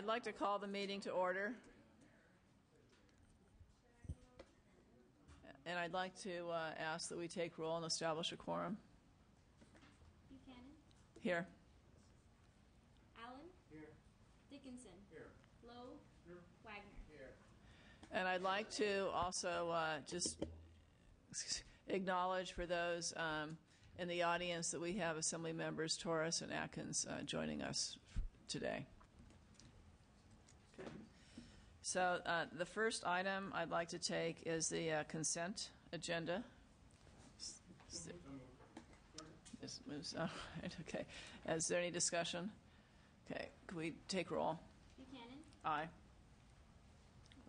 I'd like to call the meeting to order. And I'd like to ask that we take roll and establish a quorum. Buchanan. Here. Allen. Here. Dickinson. Here. Lowe. Here. Wagner. Here. And I'd like to also just acknowledge for those in the audience that we have Assembly members Torres and Atkins joining us today. Okay. So the first item I'd like to take is the consent agenda. This moves. All right. Okay. Is there any discussion? Okay. Can we take roll? Buchanan. Aye.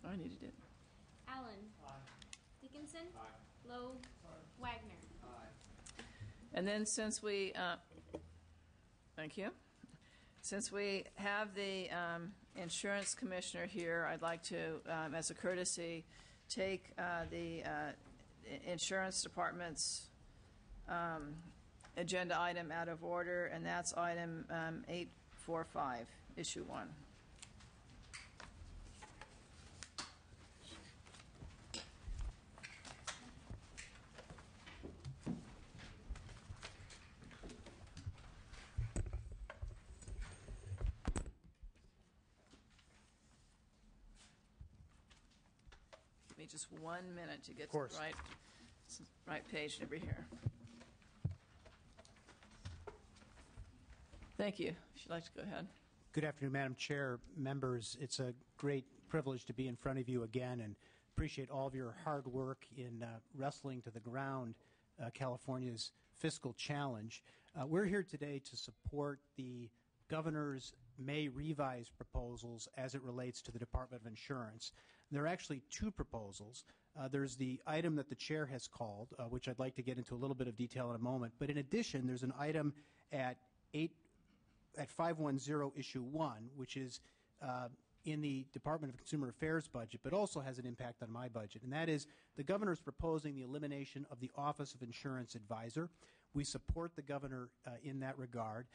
I needed it. Allen. Aye. Dickinson. Aye. Lowe. Aye. Wagner. Aye. And then since we, thank you. Since we have the insurance commissioner here, I'd like to, as a courtesy, take the insurance department's agenda item out of order, and that's item 845, issue 1. Give me just 1 minute to get to the right page over here. Thank you. If you'd like to go ahead. Good afternoon, Madam Chair, members. It's a great privilege to be in front of you again, and appreciate all of your hard work in wrestling to the ground California's fiscal challenge. We're here today to support the governor's May revise proposals as it relates to the Department of Insurance. There are actually two proposals. There's the item that the chair has called, which I'd like to get into a little bit of detail in a moment. But in addition, there's an item at 510 issue 1, which is in the Department of Consumer Affairs budget, but also has an impact on my budget. And that is the governor is proposing the elimination of the Office of Insurance Advisor. We support the governor in that regard.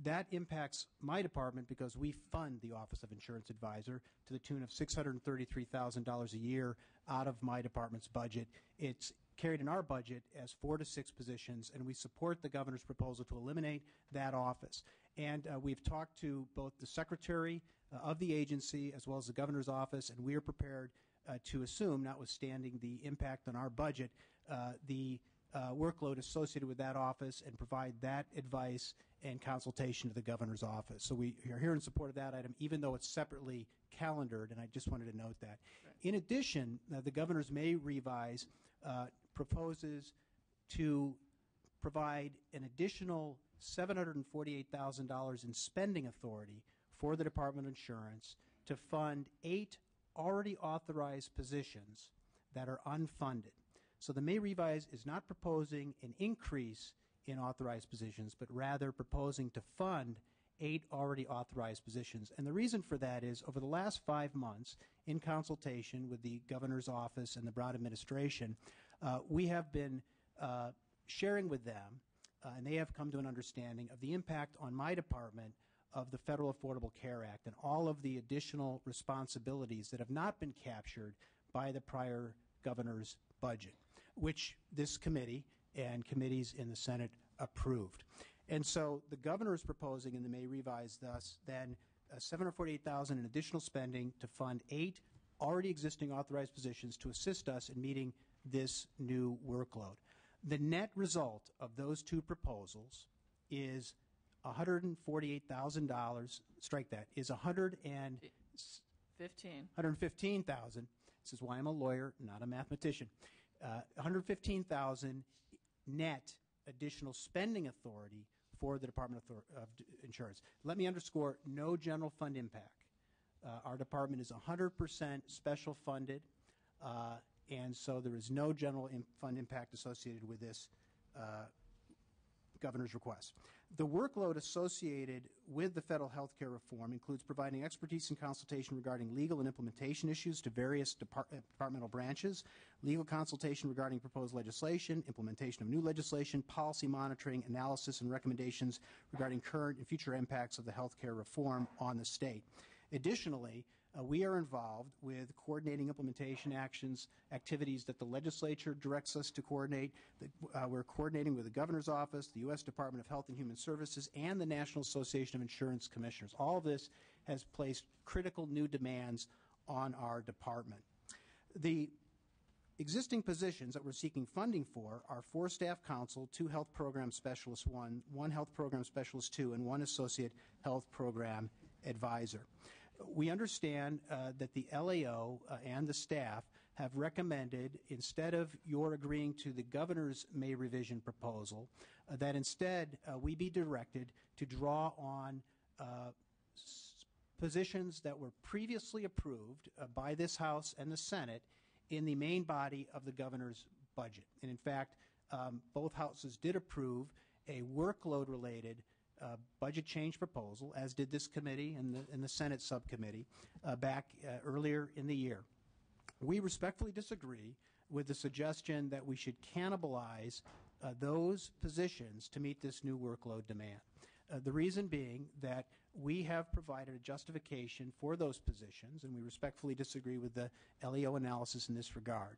That impacts my department because we fund the Office of Insurance Advisor to the tune of $633,000 a year out of my department's budget. It's carried in our budget as 4 to 6 positions, and we support the governor's proposal to eliminate that office. And we've talked to both the secretary of the agency as well as the governor's office, and we are prepared to assume, notwithstanding the impact on our budget, the workload associated with that office and provide that advice and consultation to the governor's office. So we are here in support of that item, even though it's separately calendared, and I just wanted to note that. Right. In addition, the governor's May revise proposes to provide an additional $748,000 in spending authority for the Department of Insurance to fund 8 already authorized positions that are unfunded. So the May revise is not proposing an increase in authorized positions, but rather proposing to fund 8 already authorized positions. And the reason for that is over the last 5 months, in consultation with the governor's office and the Brown administration, we have been sharing with them, and they have come to an understanding of the impact on my department of the Federal Affordable Care Act and all of the additional responsibilities that have not been captured by the prior governor's budget, which this committee and committees in the Senate approved. And so the governor is proposing in the May revise thus then $748,000 in additional spending to fund 8 already existing authorized positions to assist us in meeting this new workload. The net result of those two proposals is $148,000. Strike that. Is $115,000. This is why I'm a lawyer, not a mathematician. $115,000 net additional spending authority for the Department of Insurance. Let me underscore, no general fund impact. Our department is 100% special funded, and so there is no general fund impact associated with this governor's request. The workload associated with the federal health care reform includes providing expertise and consultation regarding legal and implementation issues to various departmental branches, legal consultation regarding proposed legislation, implementation of new legislation, policy monitoring, analysis, and recommendations regarding current and future impacts of the health care reform on the state. Additionally, we are involved with coordinating implementation activities that the legislature directs us to coordinate. We're coordinating with the Governor's Office, the U.S. Department of Health and Human Services, and the National Association of Insurance Commissioners. All of this has placed critical new demands on our department. The existing positions that we're seeking funding for are 4 staff counsel, 2 health program specialists, 1 health program specialist 2, and 1 associate health program advisor. We understand that the LAO and the staff have recommended, instead of your agreeing to the governor's May revision proposal, that instead we be directed to draw on positions that were previously approved by this House and the Senate in the main body of the governor's budget. And in fact, both houses did approve a workload-related budget change proposal, as did this committee and the Senate subcommittee back earlier in the year. We respectfully disagree with the suggestion that we should cannibalize those positions to meet this new workload demand. The reason being that we have provided a justification for those positions, and we respectfully disagree with the LEO analysis in this regard.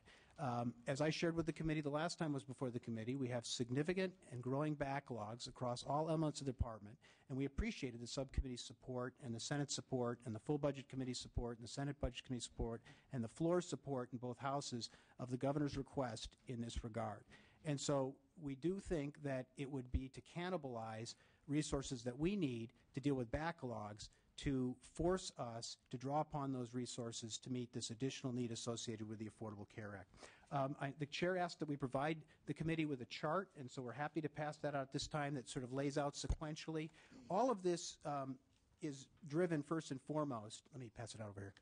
As I shared with the committee the last time I was before the committee, we have significant and growing backlogs across all elements of the department, and we appreciated the subcommittee's support and the Senate support and the full budget committee support and the Senate budget committee support and the floor support in both houses of the governor's request in this regard. And so we do think that it would be to cannibalize resources that we need to deal with backlogs to force us to draw upon those resources to meet this additional need associated with the Affordable Care Act. The chair asked that we provide the committee with a chart, and so we're happy to pass that out at this time that sort of lays out sequentially. All of this is driven first and foremost. Let me pass it out over here.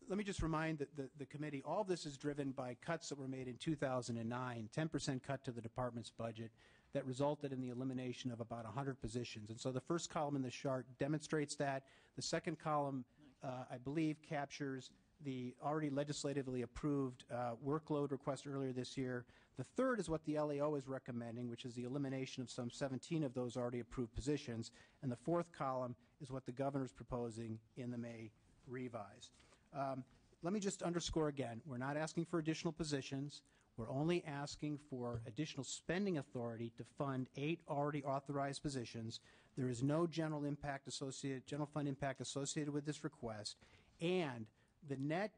Let me just remind the committee, all of this is driven by cuts that were made in 2009, 10% cut to the department's budget that resulted in the elimination of about 100 positions. And so the first column in the chart demonstrates that. The second column, I believe, captures the already legislatively approved workload request earlier this year. The third is what the LAO is recommending, which is the elimination of some 17 of those already approved positions. And the fourth column is what the governor is proposing in the May revise. Let me just underscore again, we're not asking for additional positions. We're only asking for additional spending authority to fund 8 already authorized positions. There is no general fund impact associated with this request, and the net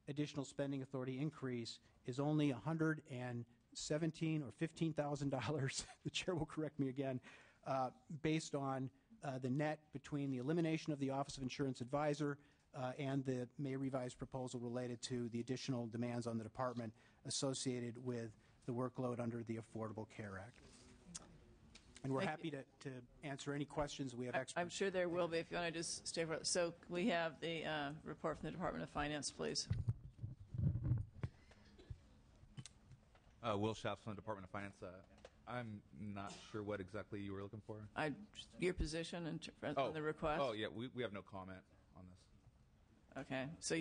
additional spending authority increase is only $117,000 or $15,000. The chair will correct me again, based on the net between the elimination of the Office of Insurance Advisor and the May revised proposal related to the additional demands on the department associated with the workload under the Affordable Care Act. And we're happy to answer any questions. We have experts. I'm sure there will be if you want to just stay for it. So we have the report from the Department of Finance, please. Will Schaff from the Department of Finance. I'm not sure what exactly you were looking for. Your position on the request? Oh, yeah, we have no comment on this. Okay, so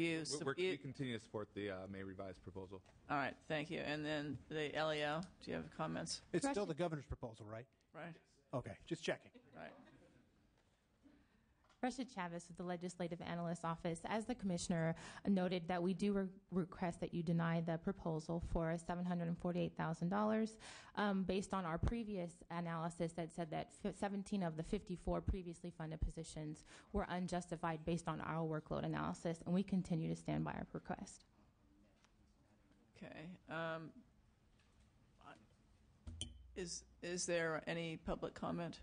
we continue to support the May revised proposal. All right, thank you. And then the LEO, do you have comments? It's still the governor's proposal, right? Right. Okay, just checking. Right. Russia Chavez with the Legislative Analyst's Office. As the Commissioner noted, that we do request that you deny the proposal for $748,000 based on our previous analysis that said that 17 of the 54 previously funded positions were unjustified based on our workload analysis, and we continue to stand by our request. Okay. Is there any public comment?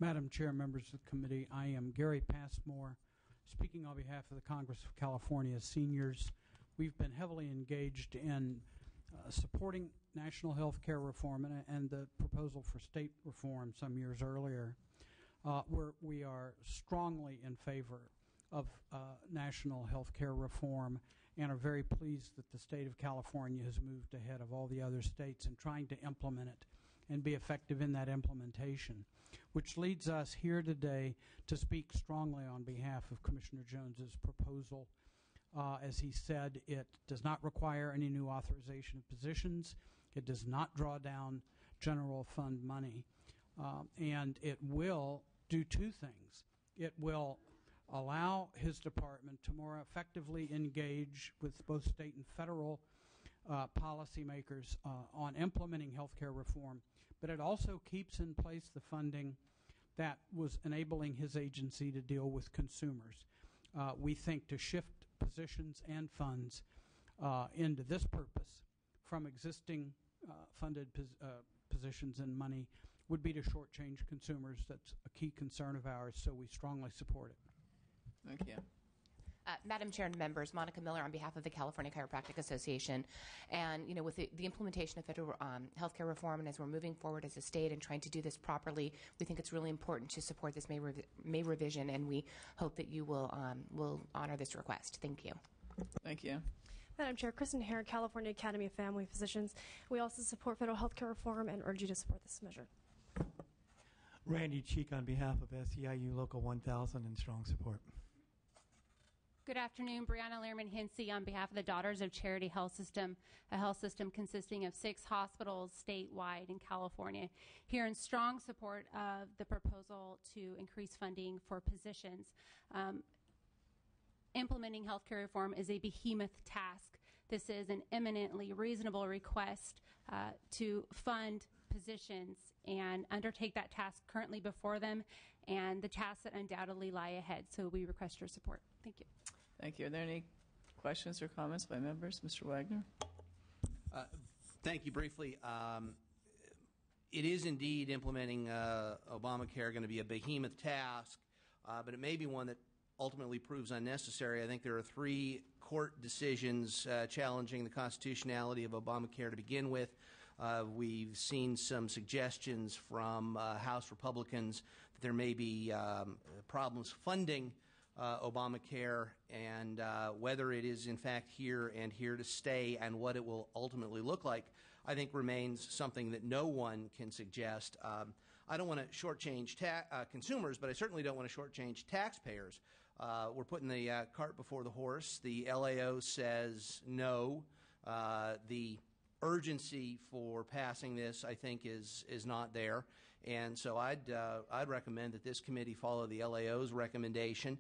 Madam Chair, members of the committee, I am Gary Passmore, speaking on behalf of the Congress of California seniors. We've been heavily engaged in supporting national health care reform and the proposal for state reform some years earlier. We are strongly in favor of national health care reform and are very pleased that the state of California has moved ahead of all the other states in trying to implement it and be effective in that implementation, which leads us here today to speak strongly on behalf of Commissioner Jones's proposal. As he said, it does not require any new authorization of positions. It does not draw down general fund money. And it will do two things. It will allow his department to more effectively engage with both state and federal policymakers on implementing health care reform, but it also keeps in place the funding that was enabling his agency to deal with consumers. We think to shift positions and funds into this purpose from existing funded positions and money would be to shortchange consumers. That's a key concern of ours, so we strongly support it. Thank you. Madam Chair and members, Monica Miller on behalf of the California Chiropractic Association. And, with the implementation of federal healthcare reform, and as we're moving forward as a state and trying to do this properly, we think it's really important to support this May revision, and we hope that you will honor this request. Thank you. Thank you. Madam Chair, Kristen Hare, California Academy of Family Physicians. We also support federal healthcare reform and urge you to support this measure. Randy Cheek on behalf of SEIU Local 1000 and strong support. Good afternoon. Brianna Lehrman-Hinsey on behalf of the Daughters of Charity Health System, a health system consisting of 6 hospitals statewide in California, here in strong support of the proposal to increase funding for physicians. Implementing healthcare reform is a behemoth task. This is an eminently reasonable request to fund physicians and undertake that task currently before them and the tasks that undoubtedly lie ahead. So we request your support. Thank you. Thank you. Are there any questions or comments by members? Mr. Wagner? Thank you. Briefly, it is indeed implementing Obamacare going to be a behemoth task, but it may be one that ultimately proves unnecessary. I think there are 3 court decisions challenging the constitutionality of Obamacare to begin with. We've seen some suggestions from House Republicans that there may be problems funding Obamacare, and whether it is in fact here to stay and what it will ultimately look like, I think remains something that no one can suggest. I don't want to shortchange consumers, but I certainly don't want to shortchange taxpayers. We're putting the cart before the horse. The LAO says no. The urgency for passing this, I think, is not there. And so I'd recommend that this committee follow the LAO's recommendation.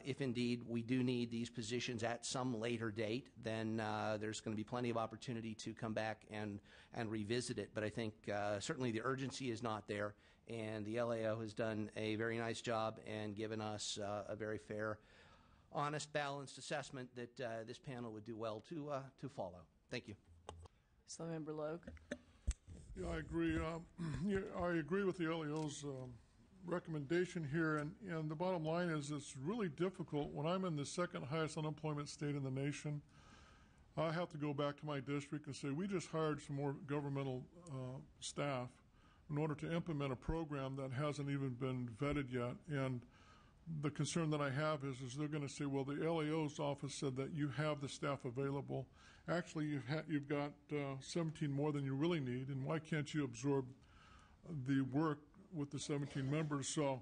If indeed we do need these positions at some later date, then there's going to be plenty of opportunity to come back and revisit it. But I think certainly the urgency is not there, and the LAO has done a very nice job and given us a very fair, honest, balanced assessment that this panel would do well to follow. Thank you. Member Logue. Yeah, I agree. I agree with the LEO's recommendation here, and the bottom line is it's really difficult. When I'm in the 2nd highest unemployment state in the nation, I have to go back to my district and say, we just hired some more governmental staff in order to implement a program that hasn't even been vetted yet. And the concern that I have is they're going to say, well, the LAO's office said that you have the staff available. Actually, you've got 17 more than you really need, and why can't you absorb the work with the 17 members? So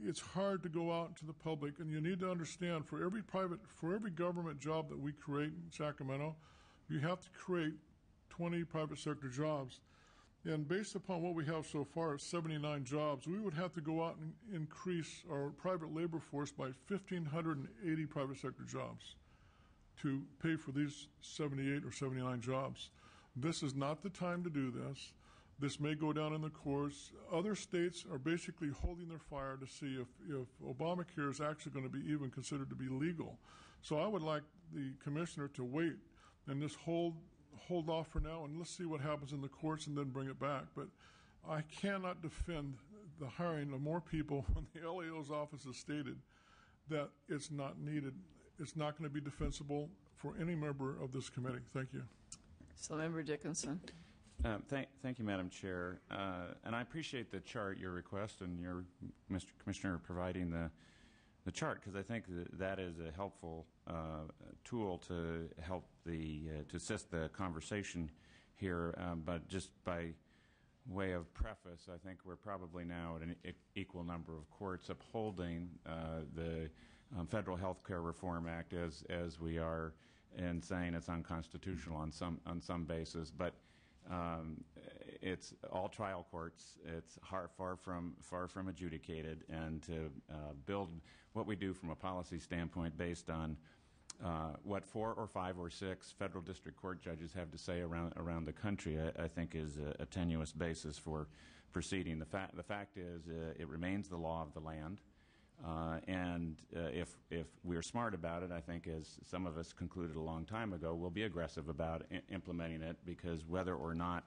it's hard to go out to the public, and you need to understand for every government job that we create in Sacramento, you have to create 20 private sector jobs. And based upon what we have so far, 79 jobs, we would have to go out and increase our private labor force by 1,580 private sector jobs to pay for these 78 or 79 jobs. This is not the time to do this. This may go down in the courts. Other states are basically holding their fire to see if Obamacare is actually going to be even considered to be legal. So I would like the commissioner to wait and just hold off for now, and let's see what happens in the courts and then bring it back. But I cannot defend the hiring of more people when the LAO's office has stated that it's not needed. It's not going to be defensible for any member of this committee. Thank you. So, Member Dickinson. Thank you, Madam Chair. And I appreciate the chart, your request, and your, Mr. Commissioner, providing the chart, because I think that is a helpful tool to help to assist the conversation here. But just by way of preface, I think we're probably now at an equal number of courts upholding the Federal Health Care Reform Act as we are, and saying it's unconstitutional on some basis. But It's all trial courts. It's far from adjudicated, and to build what we do from a policy standpoint based on what 4 or 5 or 6 federal district court judges have to say around the country, I think is a tenuous basis for proceeding. The fact is, it remains the law of the land, and if we're smart about it, I think, as some of us concluded a long time ago, we'll be aggressive about implementing it, because whether or not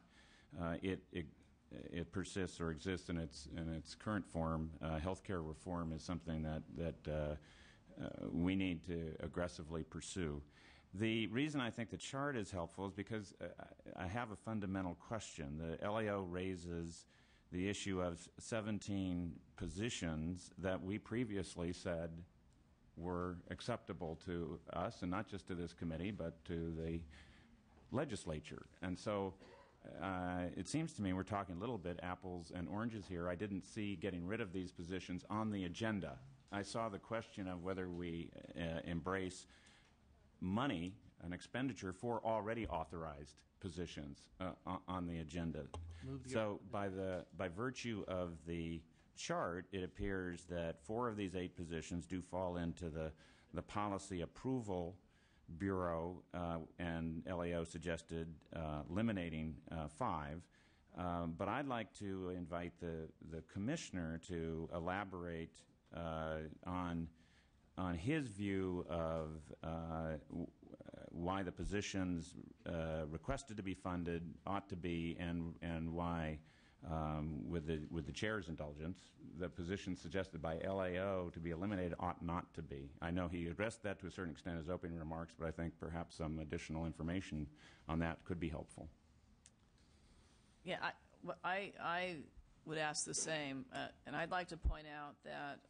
it persists or exists in its current form, healthcare reform is something that we need to aggressively pursue. The reason I think the chart is helpful is because I have a fundamental question. The LAO raises the issue of 17 positions that we previously said were acceptable to us, and not just to this committee, but to the legislature. And so it seems to me we're talking a little bit apples and oranges here. I didn't see getting rid of these positions on the agenda. I saw the question of whether we embrace money, an expenditure for already authorized positions on the agenda. So by virtue of the chart, it appears that 4 of these 8 positions do fall into the policy approval bureau, and LAO suggested eliminating 5. But I'd like to invite the commissioner to elaborate on his view of why the positions requested to be funded ought to be, and why, with the chair's indulgence, the positions suggested by LAO to be eliminated ought not to be. I know he addressed that to a certain extent as opening remarks, but I think perhaps some additional information on that could be helpful. Yeah, I would ask the same, and I'd like to point out that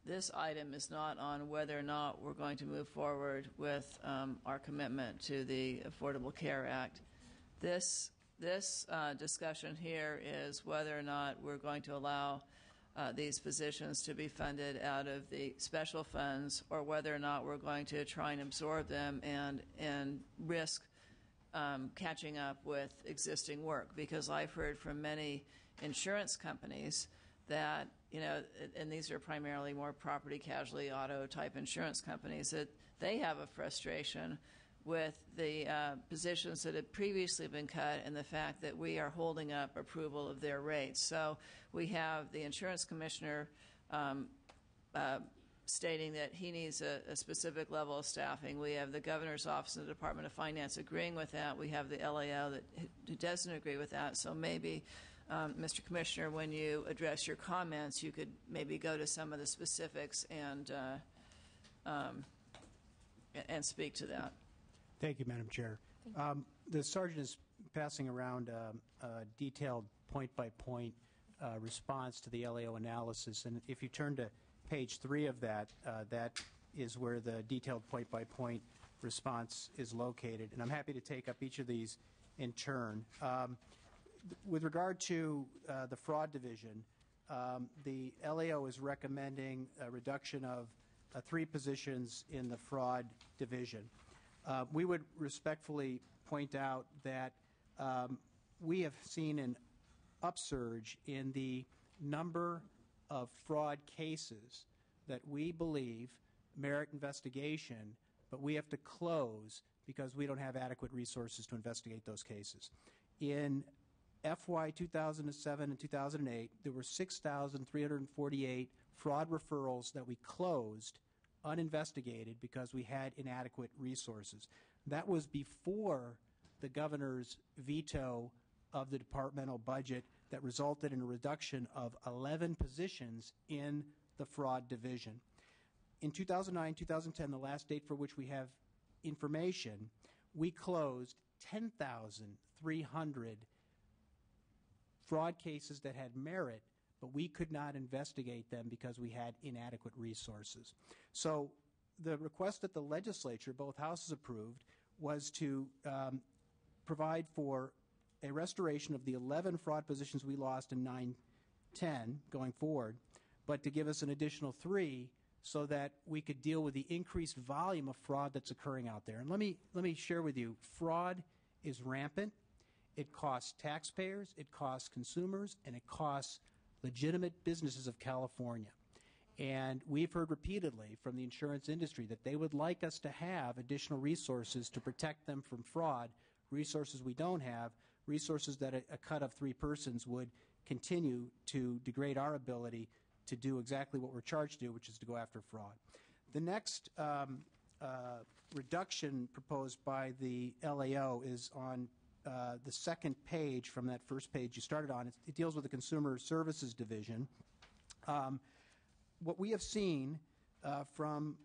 this item is not on whether or not we're going to move forward with our commitment to the Affordable Care Act. This discussion here is whether or not we're going to allow these positions to be funded out of the special funds, or whether or not we're going to try and absorb them and risk catching up with existing work. Because I've heard from many insurance companies that, and these are primarily more property casualty auto type insurance companies, that they have a frustration with the positions that had previously been cut, and the fact that we are holding up approval of their rates. So we have the insurance commissioner stating that he needs a specific level of staffing. We have the governor's office and the Department of Finance agreeing with that. We have the LAO who doesn't agree with that. So maybe, Mr. Commissioner, when you address your comments, you could maybe go to some of the specifics and speak to that. Thank you, Madam Chair. The Sergeant is passing around a detailed point-by-point response to the LAO analysis, and if you turn to page 3 of that, that is where the detailed point-by-point response is located, and I'm happy to take up each of these in turn. With regard to the fraud division, the LAO is recommending a reduction of 3 positions in the fraud division. We would respectfully point out that we have seen an upsurge in the number of fraud cases that we believe merit investigation, but we have to close because we don't have adequate resources to investigate those cases. In FY 2007 and 2008, there were 6,348 fraud referrals that we closed uninvestigated because we had inadequate resources. That was before the governor's veto of the departmental budget that resulted in a reduction of 11 positions in the fraud division. In 2009, 2010, the last date for which we have information, we closed 10,300 fraud cases that had merit, but we could not investigate them because we had inadequate resources. So the request that the legislature, both houses approved, was to provide for a restoration of the 11 fraud positions we lost in 9-10 going forward, but to give us an additional 3 so that we could deal with the increased volume of fraud that's occurring out there. And let me share with you, fraud is rampant. it costs taxpayers, it costs consumers, and it costs legitimate businesses of California. And we've heard repeatedly from the insurance industry that they would like us to have additional resources to protect them from fraud, resources we don't have, resources that a cut of 3 persons would continue to degrade our ability to do exactly what we're charged to do, which is to go after fraud. The next reduction proposed by the LAO is on the second page from that first page you started on. It deals with the Consumer Services Division. What we have seen from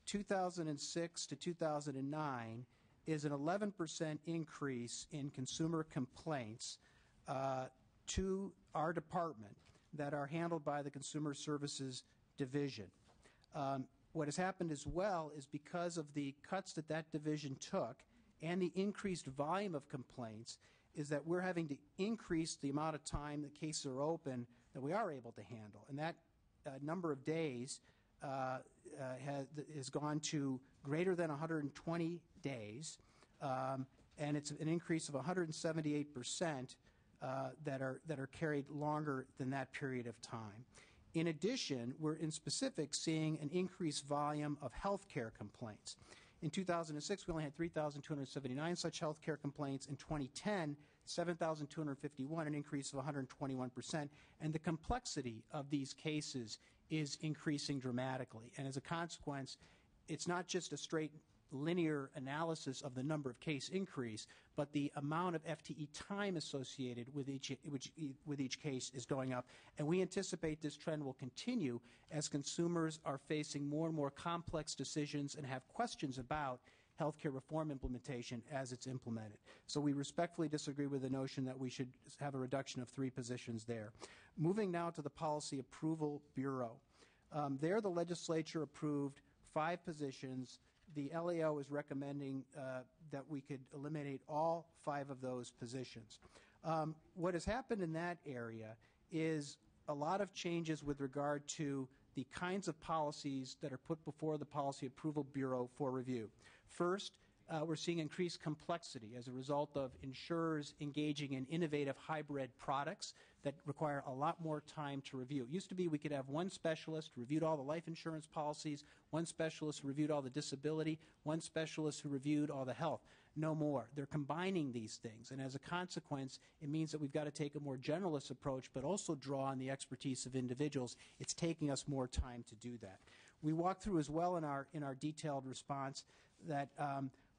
2006 to 2009 is an 11% increase in consumer complaints to our department that are handled by the Consumer Services Division. What has happened as well is because of the cuts that that division took and the increased volume of complaints is that we're having to increase the amount of time that cases are open that we are able to handle. And that number of days has gone to greater than 120 days, and it's an increase of 178% that are carried longer than that period of time. In addition, we're in specific seeing an increased volume of health care complaints. In 2006, we only had 3,279 such health care complaints. In 2010, 7,251, an increase of 121%. And the complexity of these cases is increasing dramatically. And as a consequence, it's not just a straight linear analysis of the number of case increase, but the amount of FTE time associated with each case is going up. And we anticipate this trend will continue as consumers are facing more and more complex decisions and have questions about healthcare reform implementation as it's implemented. So we respectfully disagree with the notion that we should have a reduction of 3 positions there. Moving now to the Policy Approval Bureau. There, the legislature approved 5 positions. The LAO is recommending that we could eliminate all 5 of those positions. What has happened in that area is a lot of changes with regard to the kinds of policies that are put before the Policy Approval Bureau for review. First, we're seeing increased complexity as a result of insurers engaging in innovative hybrid products that require a lot more time to review. It used to be we could have one specialist who reviewed all the life insurance policies, one specialist who reviewed all the disability, one specialist who reviewed all the health. No more. They're combining these things, and as a consequence, it means that we've got to take a more generalist approach, but also draw on the expertise of individuals. It's taking us more time to do that. We walk through as well in our detailed response that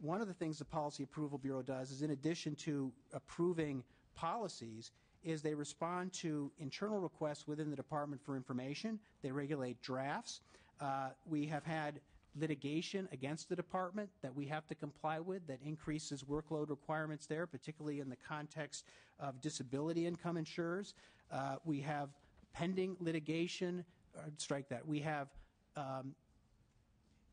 one of the things the Policy Approval Bureau does is, in addition to approving policies, is they respond to internal requests within the Department for Information. They regulate drafts. We have had litigation against the department that we have to comply with that increases workload requirements there, particularly in the context of disability income insurers. We have pending litigation, strike that. We have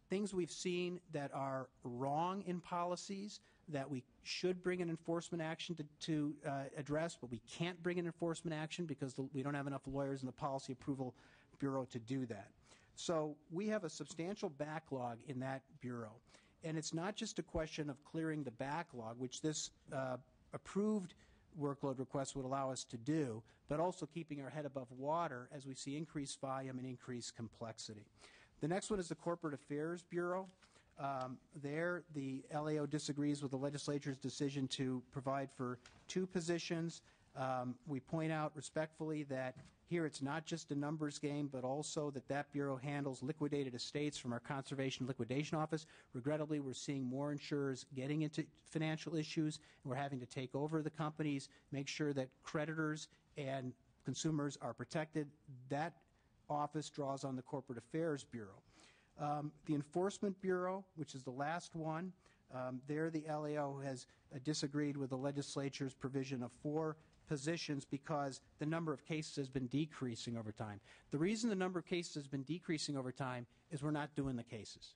things we've seen that are wrong in policies that we should bring an enforcement action to address, but we can't bring an enforcement action because we don't have enough lawyers in the Policy Approval Bureau to do that. So we have a substantial backlog in that bureau. And it's not just a question of clearing the backlog, which this approved workload request would allow us to do, but also keeping our head above water as we see increased volume and increased complexity. The next one is the Corporate Affairs Bureau. There, the LAO disagrees with the legislature's decision to provide for 2 positions. We point out respectfully that here it's not just a numbers game, but also that bureau handles liquidated estates from our Conservation Liquidation Office. Regrettably, we're seeing more insurers getting into financial issues, and we're having to take over the companies, make sure that creditors and consumers are protected. That office draws on the Corporate Affairs Bureau. The Enforcement Bureau, which is the last one, there the LAO has disagreed with the legislature's provision of 4 positions because the number of cases has been decreasing over time. The reason the number of cases has been decreasing over time is we're not doing the cases.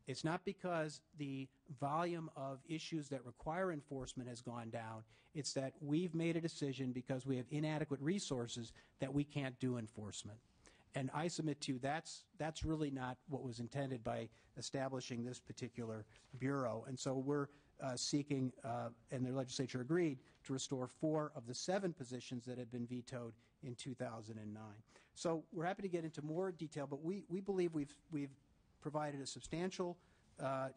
It's not because the volume of issues that require enforcement has gone down. It's that we've made a decision because we have inadequate resources that we can't do enforcement. And I submit to you that's really not what was intended by establishing this particular bureau. And so we're seeking, and their legislature agreed, to restore 4 of the 7 positions that had been vetoed in 2009. So we're happy to get into more detail, but we believe we've provided a substantial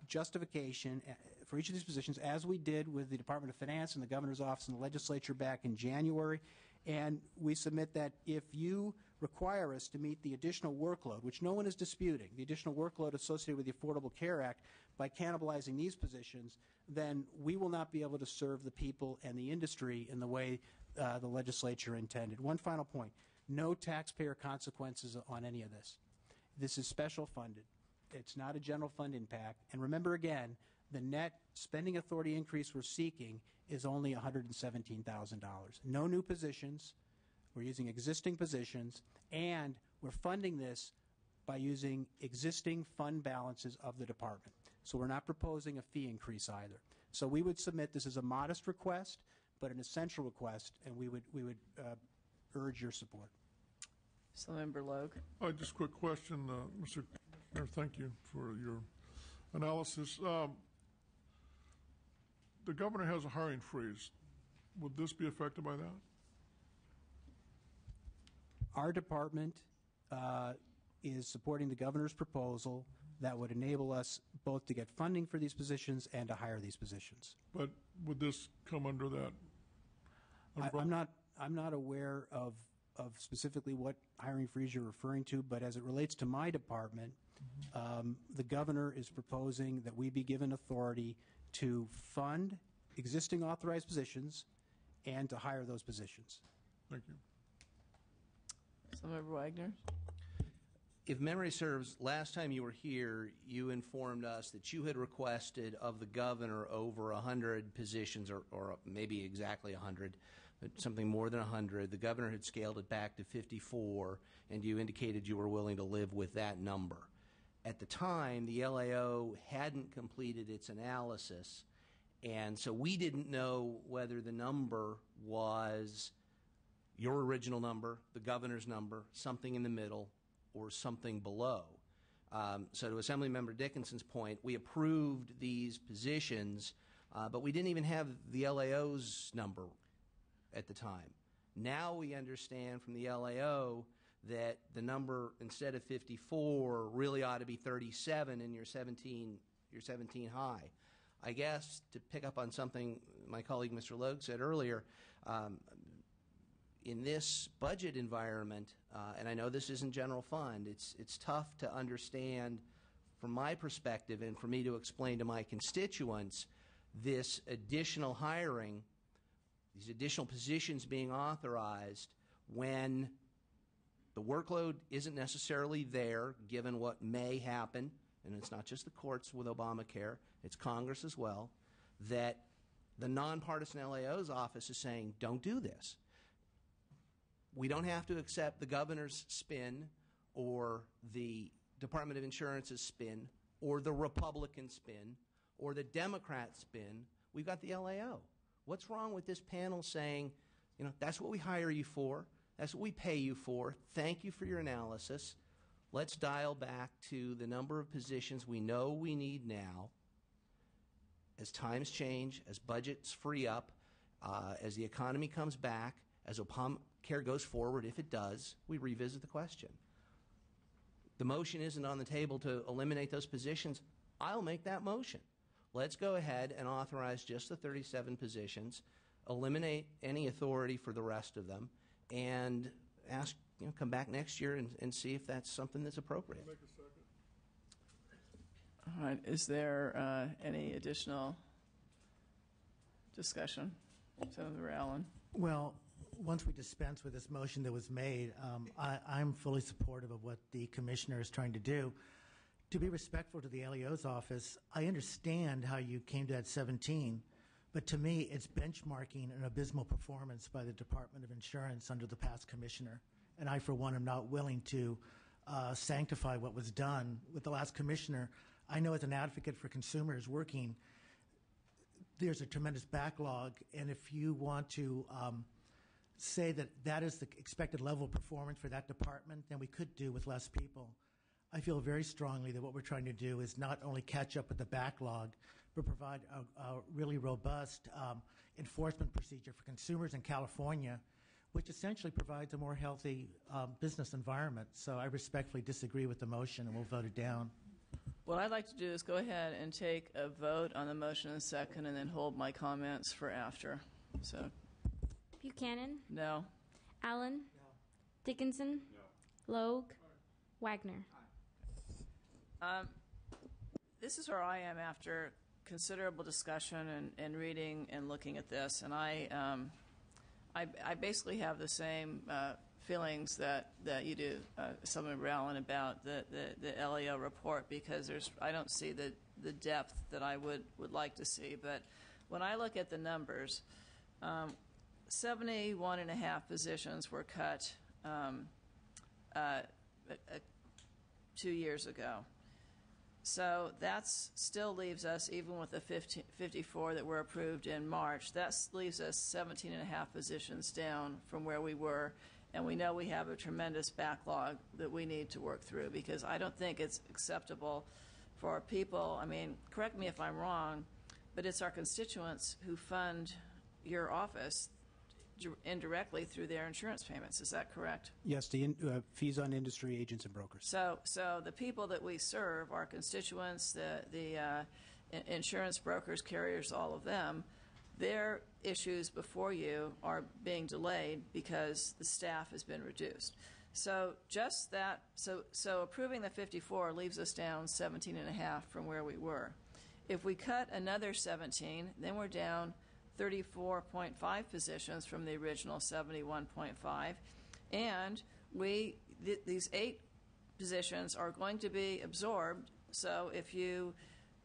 justification for each of these positions, as we did with the Department of Finance and the Governor's Office and the legislature back in January. And we submit that if you require us to meet the additional workload, which no one is disputing, the additional workload associated with the Affordable Care Act, by cannibalizing these positions, then we will not be able to serve the people and the industry in the way the legislature intended. One final point. No taxpayer consequences on any of this. This is special funded. It's not a general fund impact. And remember again, the net spending authority increase we're seeking is only $117,000. No new positions. We're using existing positions, and we're funding this by using existing fund balances of the department. So we're not proposing a fee increase either. So we would submit this as a modest request, but an essential request, and we would urge your support. So, Member Logue. Just a quick question, Mr. Commissioner. Thank you for your analysis. The governor has a hiring freeze. Would this be affected by that? Our department is supporting the governor's proposal that would enable us both to get funding for these positions and to hire these positions. But would this come under that umbrella? I'm not aware of specifically what hiring freeze you're referring to, but as it relates to my department, the governor is proposing that we be given authority to fund existing authorized positions and to hire those positions. Thank you. Member Wagner. If memory serves, last time you were here, you informed us that you had requested of the governor over 100 positions, or maybe exactly 100, but something more than 100. The governor had scaled it back to 54, and you indicated you were willing to live with that number. At the time, the LAO hadn't completed its analysis, and so we didn't know whether the number was your original number, the governor's number, something in the middle, or something below. So to Assemblymember Dickinson's point, we approved these positions, but we didn't even have the LAO's number at the time. Now we understand from the LAO that the number, instead of 54, really ought to be 37, and you're 17 high. I guess, to pick up on something my colleague Mr. Logue said earlier, in this budget environment, and I know this isn't general fund, it's tough to understand from my perspective and for me to explain to my constituents this additional hiring, these additional positions being authorized when the workload isn't necessarily there, given what may happen, and it's not just the courts with Obamacare, it's Congress as well, that the nonpartisan LAO's office is saying, don't do this. We don't have to accept the governor's spin or the Department of Insurance's spin or the Republican spin or the Democrat spin. We've got the LAO. What's wrong with this panel saying, you know, that's what we hire you for, that's what we pay you for, thank you for your analysis, let's dial back to the number of positions we know we need now. As times change, as budgets free up, as the economy comes back, as Obamacare goes forward, if it does, we revisit the question. The motion isn't on the table to eliminate those positions. I'll make that motion. Let's go ahead and authorize just the 37 positions, eliminate any authority for the rest of them, and ask, come back next year and see if that's something that's appropriate. All right. Is there any additional discussion? Senator Allen. Well, once we dispense with this motion that was made, I'm fully supportive of what the commissioner is trying to do. To be respectful to the LEO's office, I understand how you came to that 17, but to me, it's benchmarking an abysmal performance by the Department of Insurance under the past commissioner. And I, for one, am not willing to sanctify what was done with the last commissioner. I know as an advocate for consumers working, there's a tremendous backlog, and if you want to say that that is the expected level of performance for that department, then we could do with less people. I feel very strongly that what we're trying to do is not only catch up with the backlog, would provide a really robust enforcement procedure for consumers in California, which essentially provides a more healthy business environment. So I respectfully disagree with the motion, and we'll vote it down. What I'd like to do is go ahead and take a vote on the motion in a second and then hold my comments for after. So, Buchanan, no. Allen, Dickinson, Logue, Wagner. This is where I am after considerable discussion and reading and looking at this, and I basically have the same feelings that you do, Councilmember Allen, about the LAO report, because I don't see the depth that I would like to see. But when I look at the numbers, 71.5 positions were cut 2 years ago. So that still leaves us, even with the 54 that were approved in March, that leaves us 17.5 positions down from where we were. And we know we have a tremendous backlog that we need to work through, because I don't think it's acceptable for our people. I mean, correct me if I'm wrong, but it's our constituents who fund your office indirectly through their insurance payments. Is that correct? Yes, the fees on industry agents and brokers. So the people that we serve, our constituents, the insurance brokers, carriers, all of them, their issues before you are being delayed because the staff has been reduced. So just that, so approving the 54 leaves us down 17.5 from where we were. If we cut another 17, then we're down 34.5 positions from the original 71.5, and these 8 positions are going to be absorbed. So if you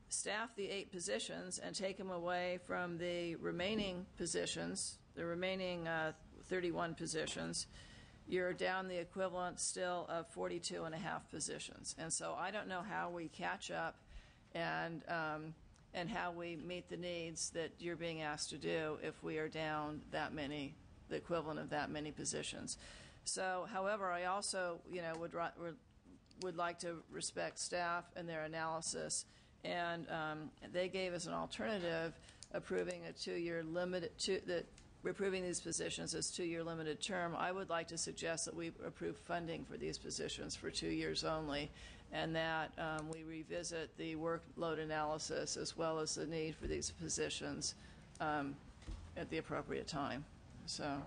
staff the 8 positions and take them away from the remaining positions, the remaining 31 positions, you're down the equivalent still of 42.5 positions. And so I don't know how we catch up and how we meet the needs that you're being asked to do if we are down that many, the equivalent of that many positions. So, however, I also, would like to respect staff and their analysis, and they gave us an alternative, approving a 2-year limited approving these positions as 2-year limited term. I would like to suggest that we approve funding for these positions for 2 years only, and that we revisit the workload analysis as well as the need for these positions at the appropriate time. So,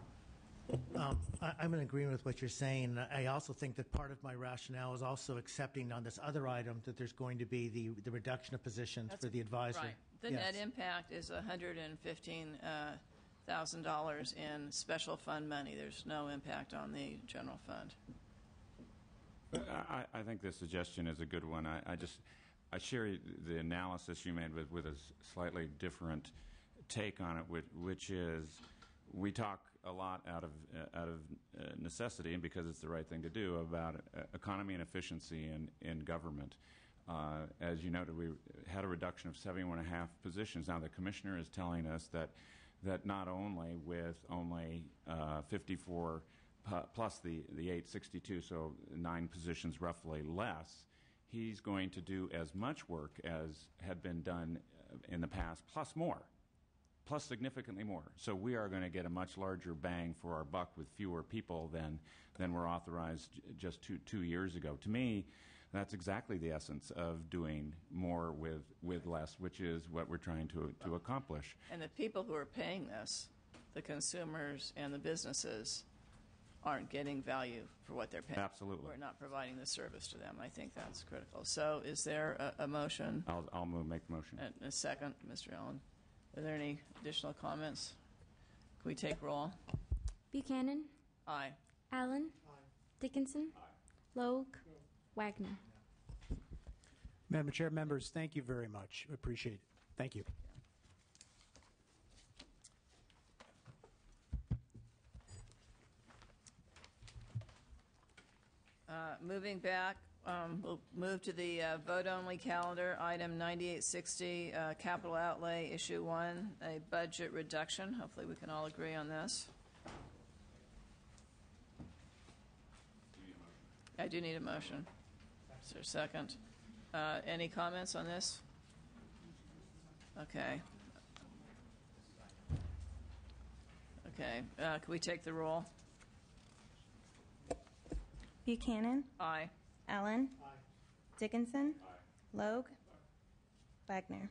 I'm in agreement with what you're saying. I also think that part of my rationale is also accepting on this other item that there's going to be the reduction of positions for the advisor. Right. The net impact is $115,000 in special fund money. There's no impact on the general fund. I think this suggestion is a good one. I share the analysis you made with a slightly different take on it, which is we talk a lot out of necessity, and because it's the right thing to do, about economy and efficiency in government. As you noted, we had a reduction of 71.5 positions. Now the commissioner is telling us that not only with only 54 plus the 862, so 9 positions roughly less, he's going to do as much work as had been done in the past, plus more, plus significantly more. So we are going to get a much larger bang for our buck with fewer people than were authorized just two years ago. To me, that's exactly the essence of doing more with less, which is what we're trying to accomplish. And the people who are paying this, the consumers and the businesses, aren't getting value for what they're paying. Absolutely. We're not providing the service to them. I think that's critical. So is there a motion? I'll make the motion. And a second, Mr. Allen. Are there any additional comments? Can we take roll? Buchanan, Aye. Allen, Dickinson, Logue, Wagner. Madam Chair, members, thank you very much. Appreciate it. Thank you. Moving back, we'll move to the vote-only calendar, item 9860, capital outlay, issue 1, a budget reduction. Hopefully we can all agree on this. I do need a motion. Is there a second? Any comments on this? Okay. Okay. Can we take the roll? Buchanan, Aye. Allen, Dickinson, Logue, Wagner.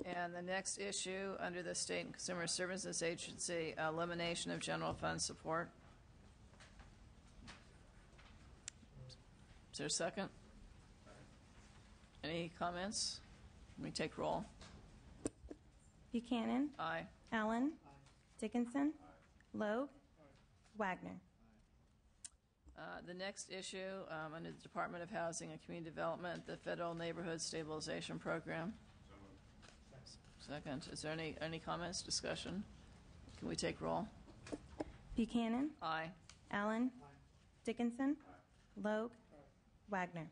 Okay. And the next issue under the State and Consumer Services Agency, elimination of general fund support. Is there a second? Any comments? Can we take roll? Buchanan, Aye. Allen, Dickinson, Logue, Wagner. The next issue under the Department of Housing and Community Development, the Federal Neighborhood Stabilization Program. Second. Is there any comments, discussion? Can we take roll? Buchanan, Aye. Allen, Dickinson, Logue, Wagner.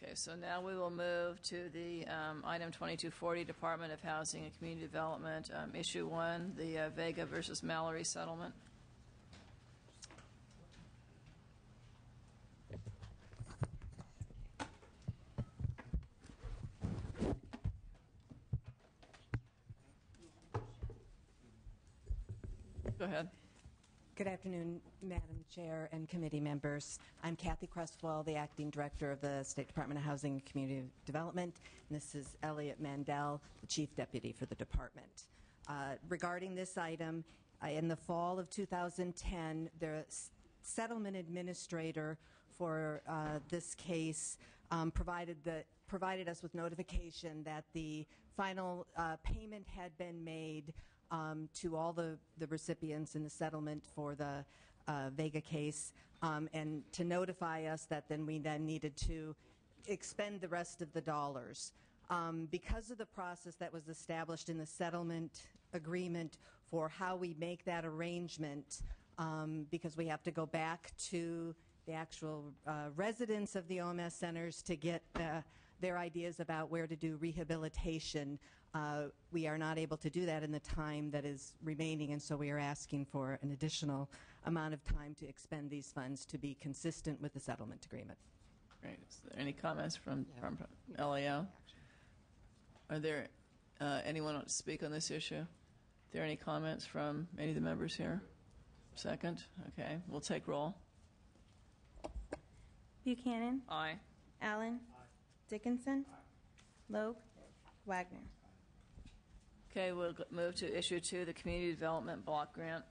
Okay, so now we will move to the item 2240, Department of Housing and Community Development, issue 1, the Vega versus Mallory settlement. Go ahead. Good afternoon, Madam Chair and committee members. I'm Kathy Crestwell, the Acting Director of the State Department of Housing and Community Development, and this is Elliot Mandel, the Chief Deputy for the Department. Regarding this item, in the fall of 2010, the settlement administrator for this case provided us with notification that the final payment had been made to all the recipients in the settlement for the Vega case, and to notify us that we needed to expend the rest of the dollars. Because of the process that was established in the settlement agreement for how we make that arrangement, because we have to go back to the actual residents of the OMS centers to get their ideas about where to do rehabilitation. We are not able to do that in the time that is remaining, and so we are asking for an additional amount of time to expend these funds to be consistent with the settlement agreement. Great. Is there any comments from LAO? Are there anyone want to speak on this issue? Are there any comments from any of the members here? Second? Okay. We'll take roll. Buchanan, Aye. Allen, Dickinson, Logue, Wagner. Okay, we'll move to issue 2, the Community Development Block Grant.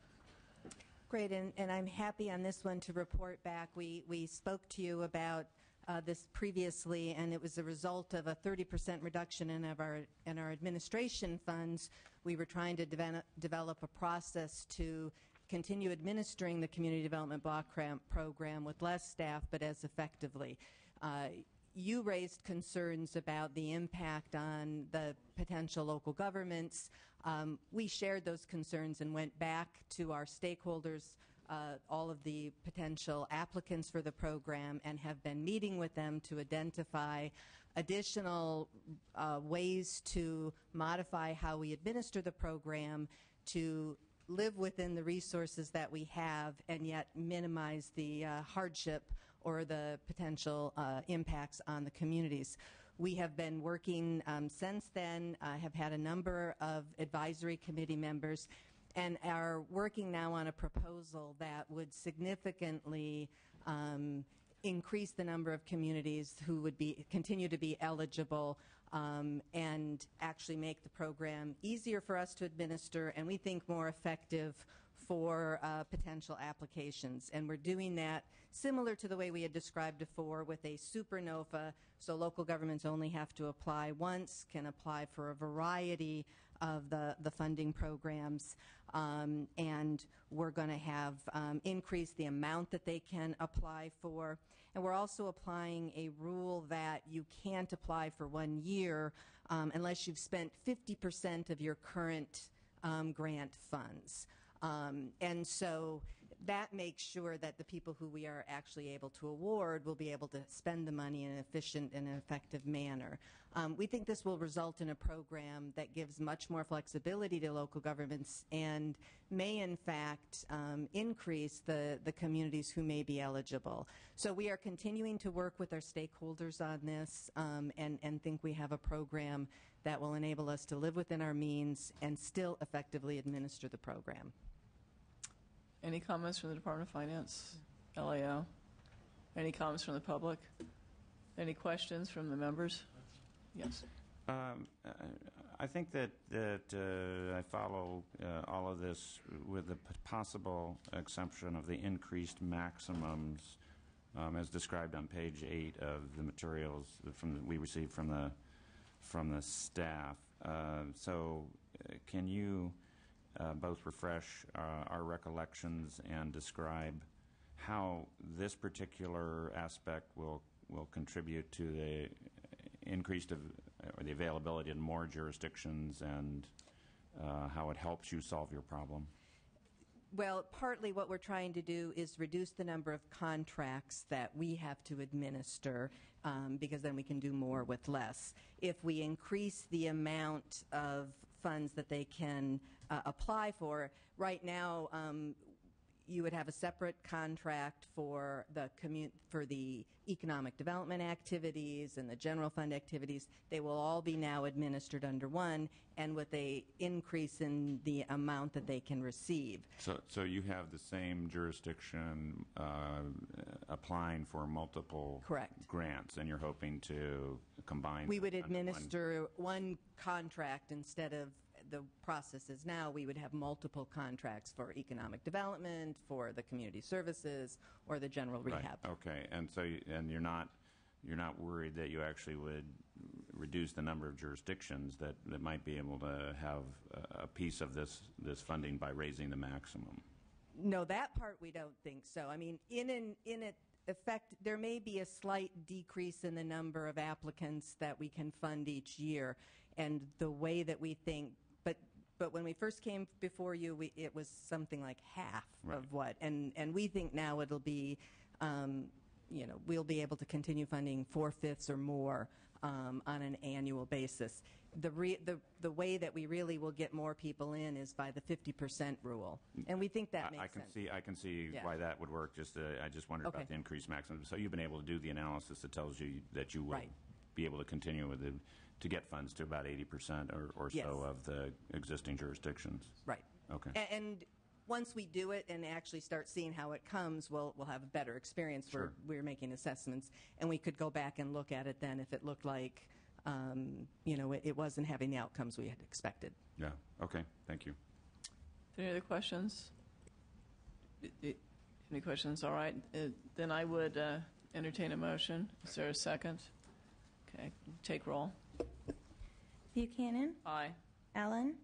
Great, and I'm happy on this one to report back. We spoke to you about this previously, and it was a result of a 30% reduction in our administration funds. We were trying to develop a process to continue administering the Community Development Block Grant program with less staff, but as effectively. You raised concerns about the impact on the potential local governments. We shared those concerns and went back to our stakeholders, all of the potential applicants for the program, and have been meeting with them to identify additional ways to modify how we administer the program to live within the resources that we have and yet minimize the hardship or the potential impacts on the communities. We have been working since then, have had a number of advisory committee members, and are working now on a proposal that would significantly increase the number of communities who would continue to be eligible, and actually make the program easier for us to administer, and we think more effective for potential applications. And we're doing that similar to the way we had described before with a supernova, so local governments only have to apply once, can apply for a variety of the funding programs, and we're going to have increased the amount that they can apply for. And we're also applying a rule that you can't apply for 1 year unless you've spent 50% of your current grant funds. And so that makes sure that the people who we are actually able to award will be able to spend the money in an efficient and an effective manner. We think this will result in a program that gives much more flexibility to local governments and may, in fact, increase the communities who may be eligible. So we are continuing to work with our stakeholders on this and think we have a program that will enable us to live within our means and still effectively administer the program. Any comments from the Department of Finance, LAO? Any comments from the public? Any questions from the members? Yes. I think that I follow all of this with the possible exception of the increased maximums as described on page 8 of the materials we received from the staff. So can you both refresh our recollections and describe how this particular aspect will contribute to the increased or the availability in more jurisdictions and how it helps you solve your problem? Well, partly what we're trying to do is reduce the number of contracts that we have to administer because then we can do more with less. If we increase the amount of funds that they can apply for, right now you would have a separate contract for the economic development activities and the general fund activities. They will all be now administered under one, and with a increase in the amount that they can receive. So you have the same jurisdiction applying for multiple grants, and you're hoping to combine. We would administer one contract instead of the process is now. We would have multiple contracts for economic development, for the community services, or the general rehab. Okay, and so you're not worried that you actually would reduce the number of jurisdictions that might be able to have a piece of this funding by raising the maximum? No, that part we don't think so. I mean, in effect, there may be a slight decrease in the number of applicants that we can fund each year, and the way that we think. But when we first came before you, it was something like half of what, and we think now it'll be, we'll be able to continue funding 4/5 or more on an annual basis. The way that we really will get more people in is by the 50% rule, and we think that makes sense. I can see why that would work. I just wondered about the increased maximum. So you've been able to do the analysis that tells you that you will be able to continue with it, to get funds to about 80% or so of the existing jurisdictions. Right. Okay. And once we do it and actually start seeing how it comes, we'll have a better experience. Sure. We're making assessments, and we could go back and look at it then if it looked like it wasn't having the outcomes we had expected. Yeah. Okay. Thank you. Any other questions? Any questions? All right. Then I would entertain a motion. Is there a second? Okay. Take roll. Buchanan? Aye. Allen?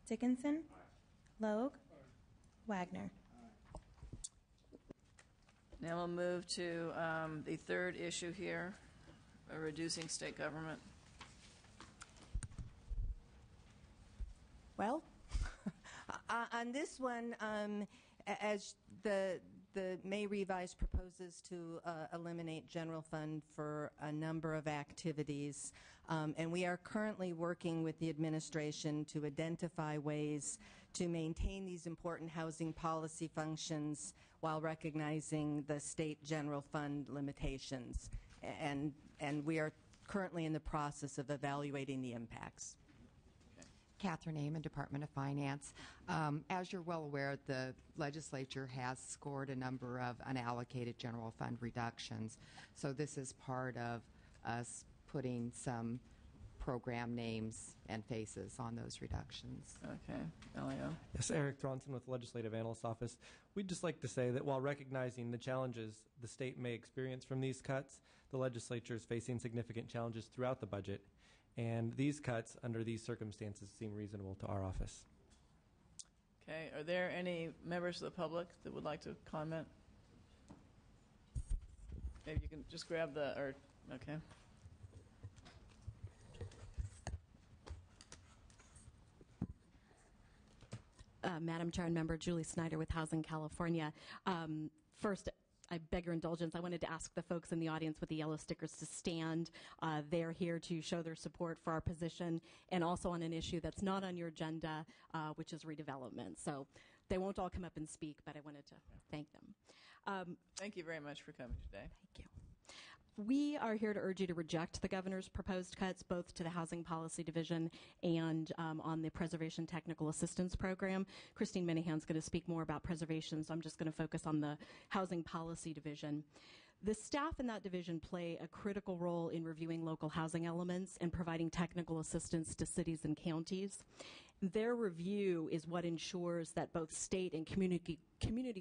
Dickinson? Logue? Wagner? Now we'll move to the third issue here, reducing state government. Well, on this one, as the May revise proposes to eliminate general fund for a number of activities, and we are currently working with the administration to identify ways to maintain these important housing policy functions while recognizing the state general fund limitations. And we are currently in the process of evaluating the impacts. Catherine Amon, Department of Finance. As you're well aware, the legislature has scored a number of unallocated general fund reductions. So this is part of us putting some program names and faces on those reductions. Okay. Elio? Yes, Eric Thronson with the Legislative Analyst Office. We'd just like to say that while recognizing the challenges the state may experience from these cuts, the legislature is facing significant challenges throughout the budget. And these cuts, under these circumstances, seem reasonable to our office. Okay. Are there any members of the public that would like to comment? Maybe you can just grab okay. Madam Chair and Member Julie Snyder with Housing California. First, I beg your indulgence. I wanted to ask the folks in the audience with the yellow stickers to stand. They're here to show their support for our position and also on an issue that's not on your agenda, which is redevelopment. So they won't all come up and speak, but I wanted to thank them. Thank you very much for coming today. Thank you. We are here to urge you to reject the governor's proposed cuts, both to the Housing Policy Division and on the Preservation Technical Assistance Program. Christine Minahan's going to speak more about preservation, so I'm just going to focus on the Housing Policy Division. The staff in that division play a critical role in reviewing local housing elements and providing technical assistance to cities and counties. Their review is what ensures that both state and community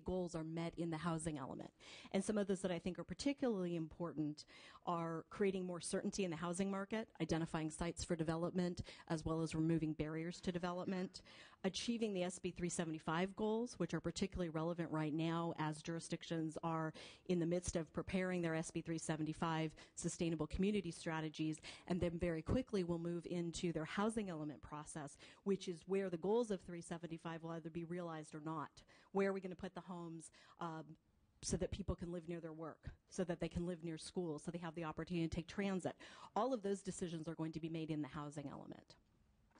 goals are met in the housing element. And some of those that I think are particularly important are creating more certainty in the housing market, identifying sites for development, as well as removing barriers to development, achieving the SB 375 goals, which are particularly relevant right now as jurisdictions are in the midst of preparing their SB 375 sustainable community strategies, and then very quickly will move into their housing element process, which is where the goals of 375 will either be realized or not. Where are we going to put the homes so that people can live near their work, so that they can live near schools, so they have the opportunity to take transit? All of those decisions are going to be made in the housing element.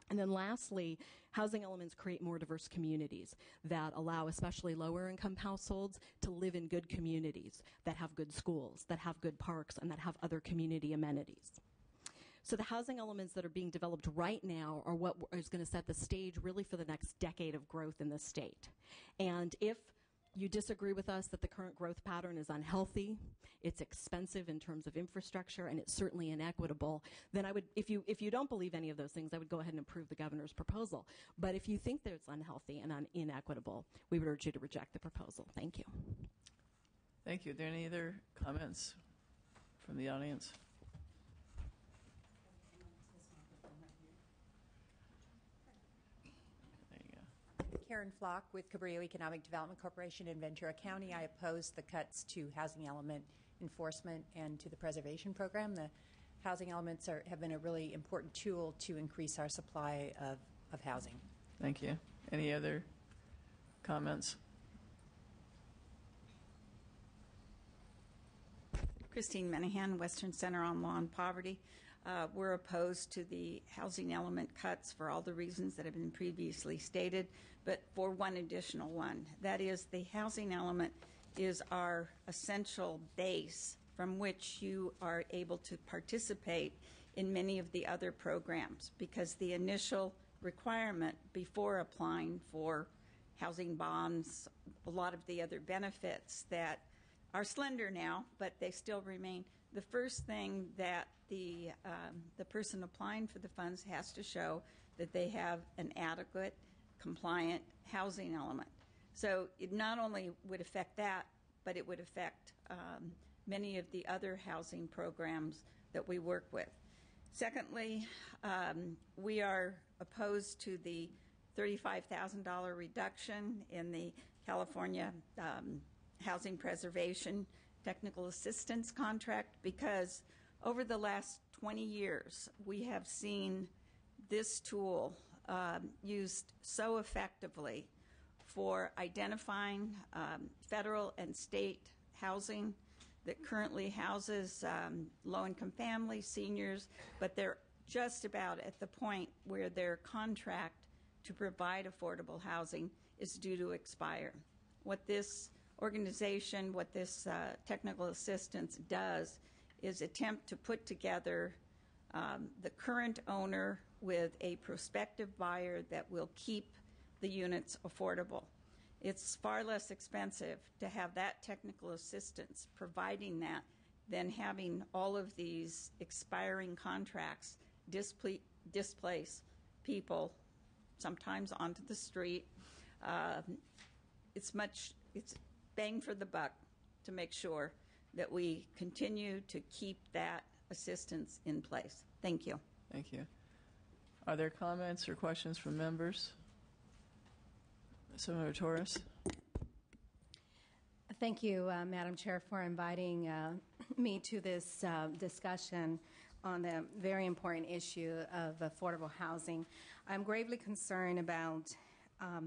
And then lastly, housing elements create more diverse communities that allow especially lower income households to live in good communities that have good schools, that have good parks, and that have other community amenities. So the housing elements that are being developed right now are what is going to set the stage really for the next decade of growth in the state. And if you disagree with us that the current growth pattern is unhealthy, it's expensive in terms of infrastructure, and it's certainly inequitable, then I would, if you don't believe any of those things, I would go ahead and approve the governor's proposal. But if you think that it's unhealthy and inequitable, we would urge you to reject the proposal. Thank you. Thank you. Are there any other comments from the audience? Karen Flock with Cabrillo Economic Development Corporation in Ventura County. I oppose the cuts to housing element enforcement and to the preservation program. The housing elements have been a really important tool to increase our supply of housing. Thank you. Any other comments? Christine Minahan, Western Center on Law and Poverty. We're opposed to the housing element cuts for all the reasons that have been previously stated, but for one additional one. That is, the housing element is our essential base from which you are able to participate in many of the other programs, because the initial requirement before applying for housing bonds, a lot of the other benefits that are slender now, but they still remain. The first thing that the person applying for the funds has to show that they have an adequate, compliant housing element. So it not only would affect that, but it would affect many of the other housing programs that we work with. Secondly, we are opposed to the $35,000 reduction in the California Housing Preservation Technical Assistance Contract, because over the last 20 years, we have seen this tool used so effectively for identifying federal and state housing that currently houses low-income families, seniors, but they're just about at the point where their contract to provide affordable housing is due to expire. What this organization, what this technical assistance does is attempt to put together the current owner with a prospective buyer that will keep the units affordable. It's far less expensive to have that technical assistance providing that than having all of these expiring contracts displace people, sometimes onto the street. It's bang for the buck to make sure that we continue to keep that assistance in place. Thank you. Thank you. Are there comments or questions from members? Senator Torres. Thank you, Madam Chair, for inviting me to this discussion on the very important issue of affordable housing. I'm gravely concerned about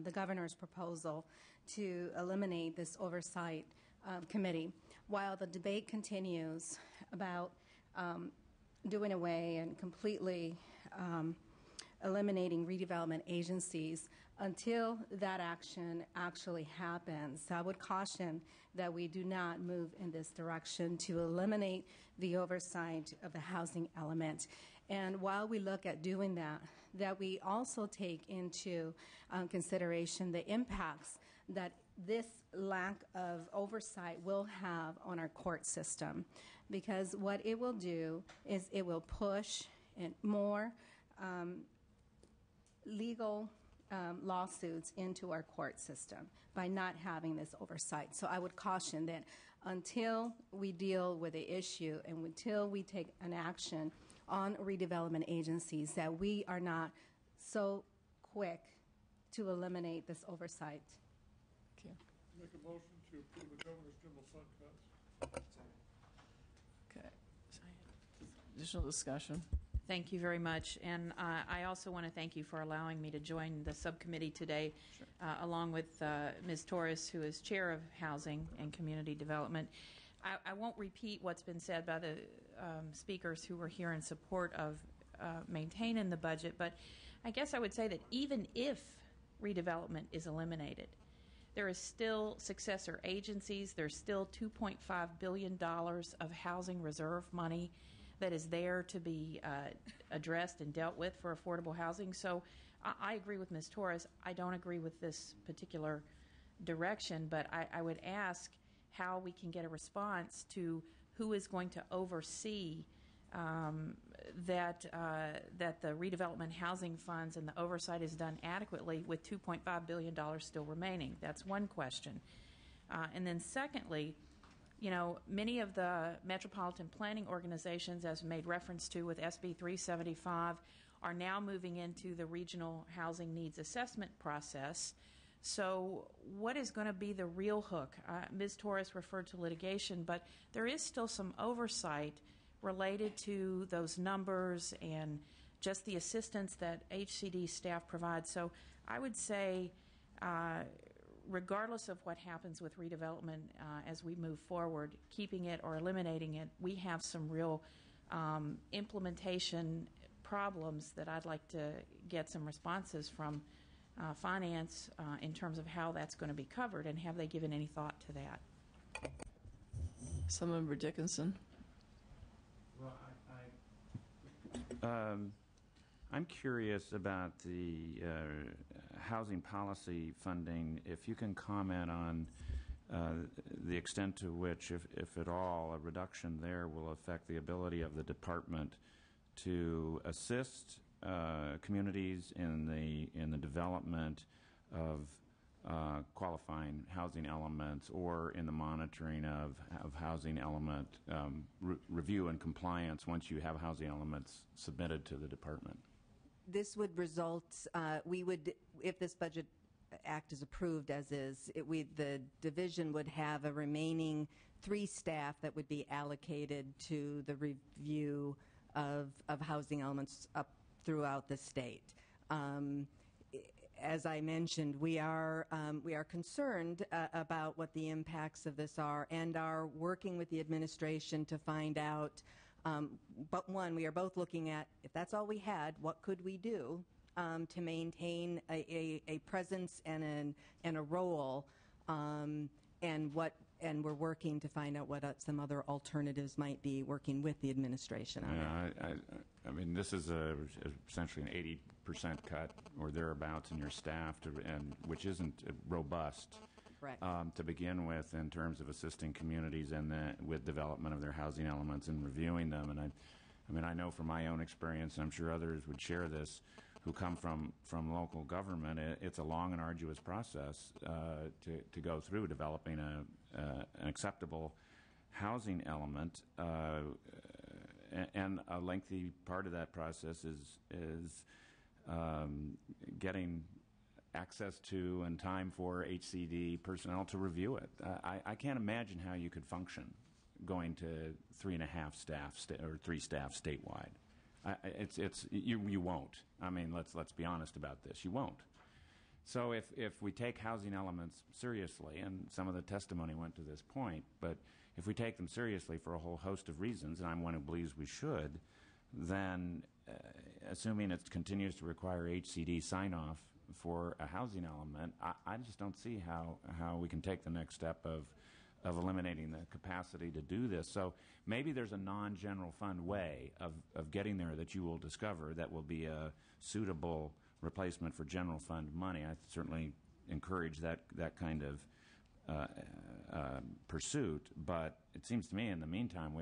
the governor's proposal to eliminate this oversight committee. While the debate continues about doing away and completely eliminating redevelopment agencies, until that action actually happens, I would caution that we do not move in this direction to eliminate the oversight of the housing element. And while we look at doing that we also take into consideration the impacts that this lack of oversight will have on our court system. Because what it will do is it will push more legal lawsuits into our court system by not having this oversight. So I would caution that until we deal with the issue and until we take an action on redevelopment agencies, that we are not so quick to eliminate this oversight. Thank you. Make a motion to approve the governor's general fund cuts. Okay. Additional discussion. Thank you very much. And I also want to thank you for allowing me to join the subcommittee today, along with Ms. Torres, who is chair of Housing and Community Development. I won't repeat what's been said by the speakers who were here in support of maintaining the budget, but I guess I would say that even if redevelopment is eliminated, there is still successor agencies. There's still $2.5 billion of housing reserve money that is there to be addressed and dealt with for affordable housing. So I agree with Ms. Torres. I don't agree with this particular direction, but I would ask how we can get a response to who is going to oversee that the redevelopment housing funds and the oversight is done adequately with $2.5 billion still remaining. That's one question. And then secondly, you know, many of the metropolitan planning organizations, as made reference to with SB 375, are now moving into the regional housing needs assessment process. So what is going to be the real hook? Ms. Torres referred to litigation, but there is still some oversight related to those numbers and just the assistance that HCD staff provides. So I would say, regardless of what happens with redevelopment as we move forward, keeping it or eliminating it, we have some real implementation problems that I'd like to get some responses from finance in terms of how that's going to be covered, and have they given any thought to that? Councilmember Dickinson. Well, I'm curious about the housing policy funding. If you can comment on the extent to which, if at all, a reduction there will affect the ability of the department to assist communities in the development of qualifying housing elements, or in the monitoring of housing element review and compliance once you have housing elements submitted to the department. This would result, we would, if this budget act is approved as is, the division would have a remaining 3 staff that would be allocated to the review of housing elements up throughout the state. As I mentioned, we are concerned about what the impacts of this are, and are working with the administration to find out. But one, we are both looking at, if that's all we had, what could we do to maintain a presence and a role, and we're working to find out what some other alternatives might be, working with the administration on it. I mean, this is essentially an 80% cut or thereabouts in your staff, which isn't robust. To begin with, in terms of assisting communities with development of their housing elements and reviewing them. And I mean, I know from my own experience, and I'm sure others would share this, who come from local government, it's a long and arduous process to go through developing an acceptable housing element, and a lengthy part of that process is getting access to and time for HCD personnel to review it. I can't imagine how you could function going to 3.5 staff or 3 staff statewide. You won't. I mean, let's be honest about this. You won't. So if we take housing elements seriously, and some of the testimony went to this point, but if we take them seriously for a whole host of reasons, and I'm one who believes we should, then assuming it continues to require HCD sign-off for a housing element, I just don't see how we can take the next step of eliminating the capacity to do this. So maybe there's a non-general fund way of getting there that you will discover that will be a suitable replacement for general fund money. I certainly encourage that kind of pursuit, but it seems to me in the meantime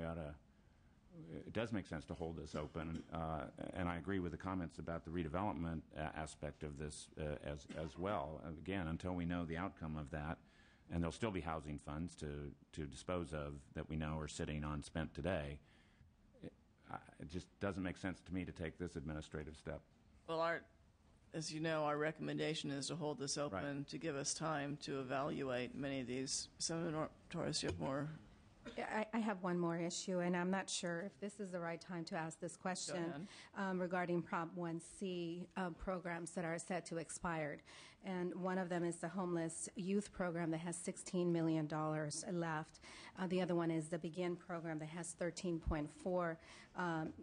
it does make sense to hold this open, and I agree with the comments about the redevelopment aspect of this as well. Again, until we know the outcome of that, and there'll still be housing funds to dispose of that we know are sitting unspent today, it just doesn't make sense to me to take this administrative step. Well, as you know, our recommendation is to hold this open Right. to give us time to evaluate many of these. Senator Torres, you have more? I have one more issue, and I'm not sure if this is the right time to ask this question regarding Prop 1C programs that are set to expire. And one of them is the homeless youth program that has $16 million left. The other one is the Begin program that has $13.4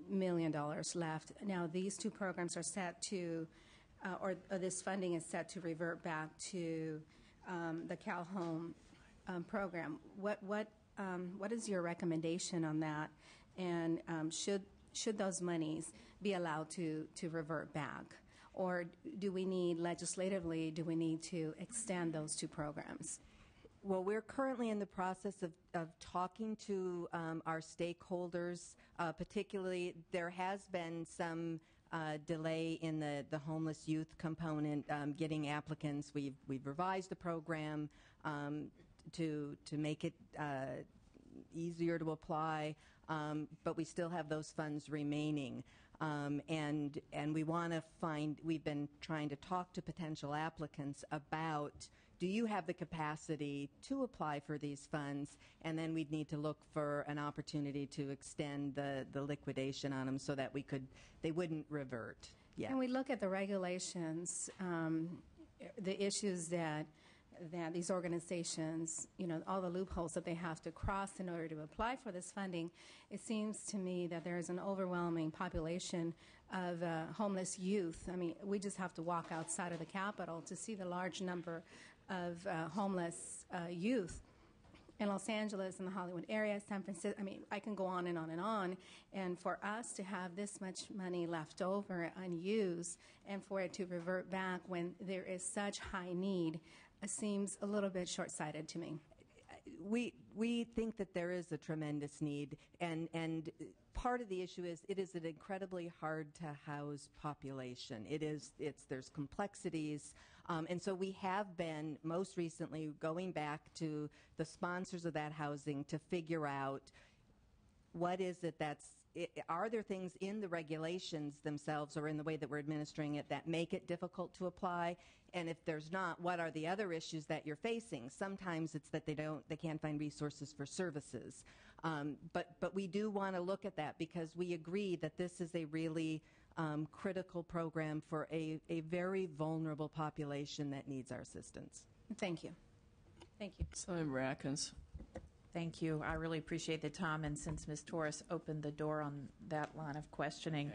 million left. Now, these two programs are set to, or this funding is set to revert back to the Cal Home program. What is your recommendation on that? And should those monies be allowed to revert back? Or do we need to extend those two programs? Well, we're currently in the process of talking to our stakeholders. Particularly, there has been some delay in the homeless youth component, getting applicants. We've revised the program to make it easier to apply, but we still have those funds remaining. And we want to we've been trying to talk to potential applicants about, do you have the capacity to apply for these funds? And then we'd need to look for an opportunity to extend the liquidation on them so that they wouldn't revert. Yeah. And we look at the regulations, the issues that these organizations, all the loopholes that they have to cross in order to apply for this funding. It seems to me that there is an overwhelming population of homeless youth. I mean, we just have to walk outside of the Capitol to see the large number of homeless youth in Los Angeles, in the Hollywood area, San Francisco. I mean, I can go on and on and on. And for us to have this much money left over unused and for it to revert back when there is such high need seems a little bit short-sighted to me. We think that there is a tremendous need, and part of the issue is it is an incredibly hard to house population. There's complexities, and so we have been most recently going back to the sponsors of that housing to figure out what is it are there things in the regulations themselves or in the way that we're administering it that make it difficult to apply? And if there's not, what are the other issues that you're facing? Sometimes it's that they can't find resources for services. But we do want to look at that because we agree that this is a really critical program for a very vulnerable population that needs our assistance. Thank you. Thank you. Senator Atkins. Thank you. I really appreciate the time, and since Ms. Torres opened the door on that line of questioning,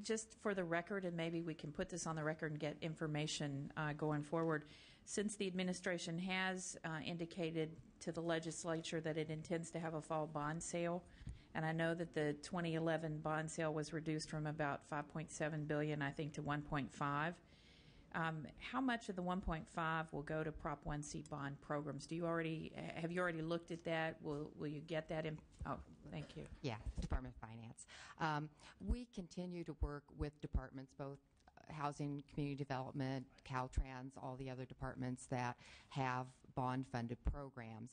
just for the record, and maybe we can put this on the record and get information going forward, since the administration has indicated to the legislature that it intends to have a fall bond sale, and I know that the 2011 bond sale was reduced from about $5.7 billion, I think, to $1.5. How much of the 1.5 will go to Prop 1C bond programs? Have you already looked at that? Will you get that in? Oh, thank you. Yeah, Department of Finance. We continue to work with departments, both Housing, Community Development, Caltrans, all the other departments that have bond-funded programs.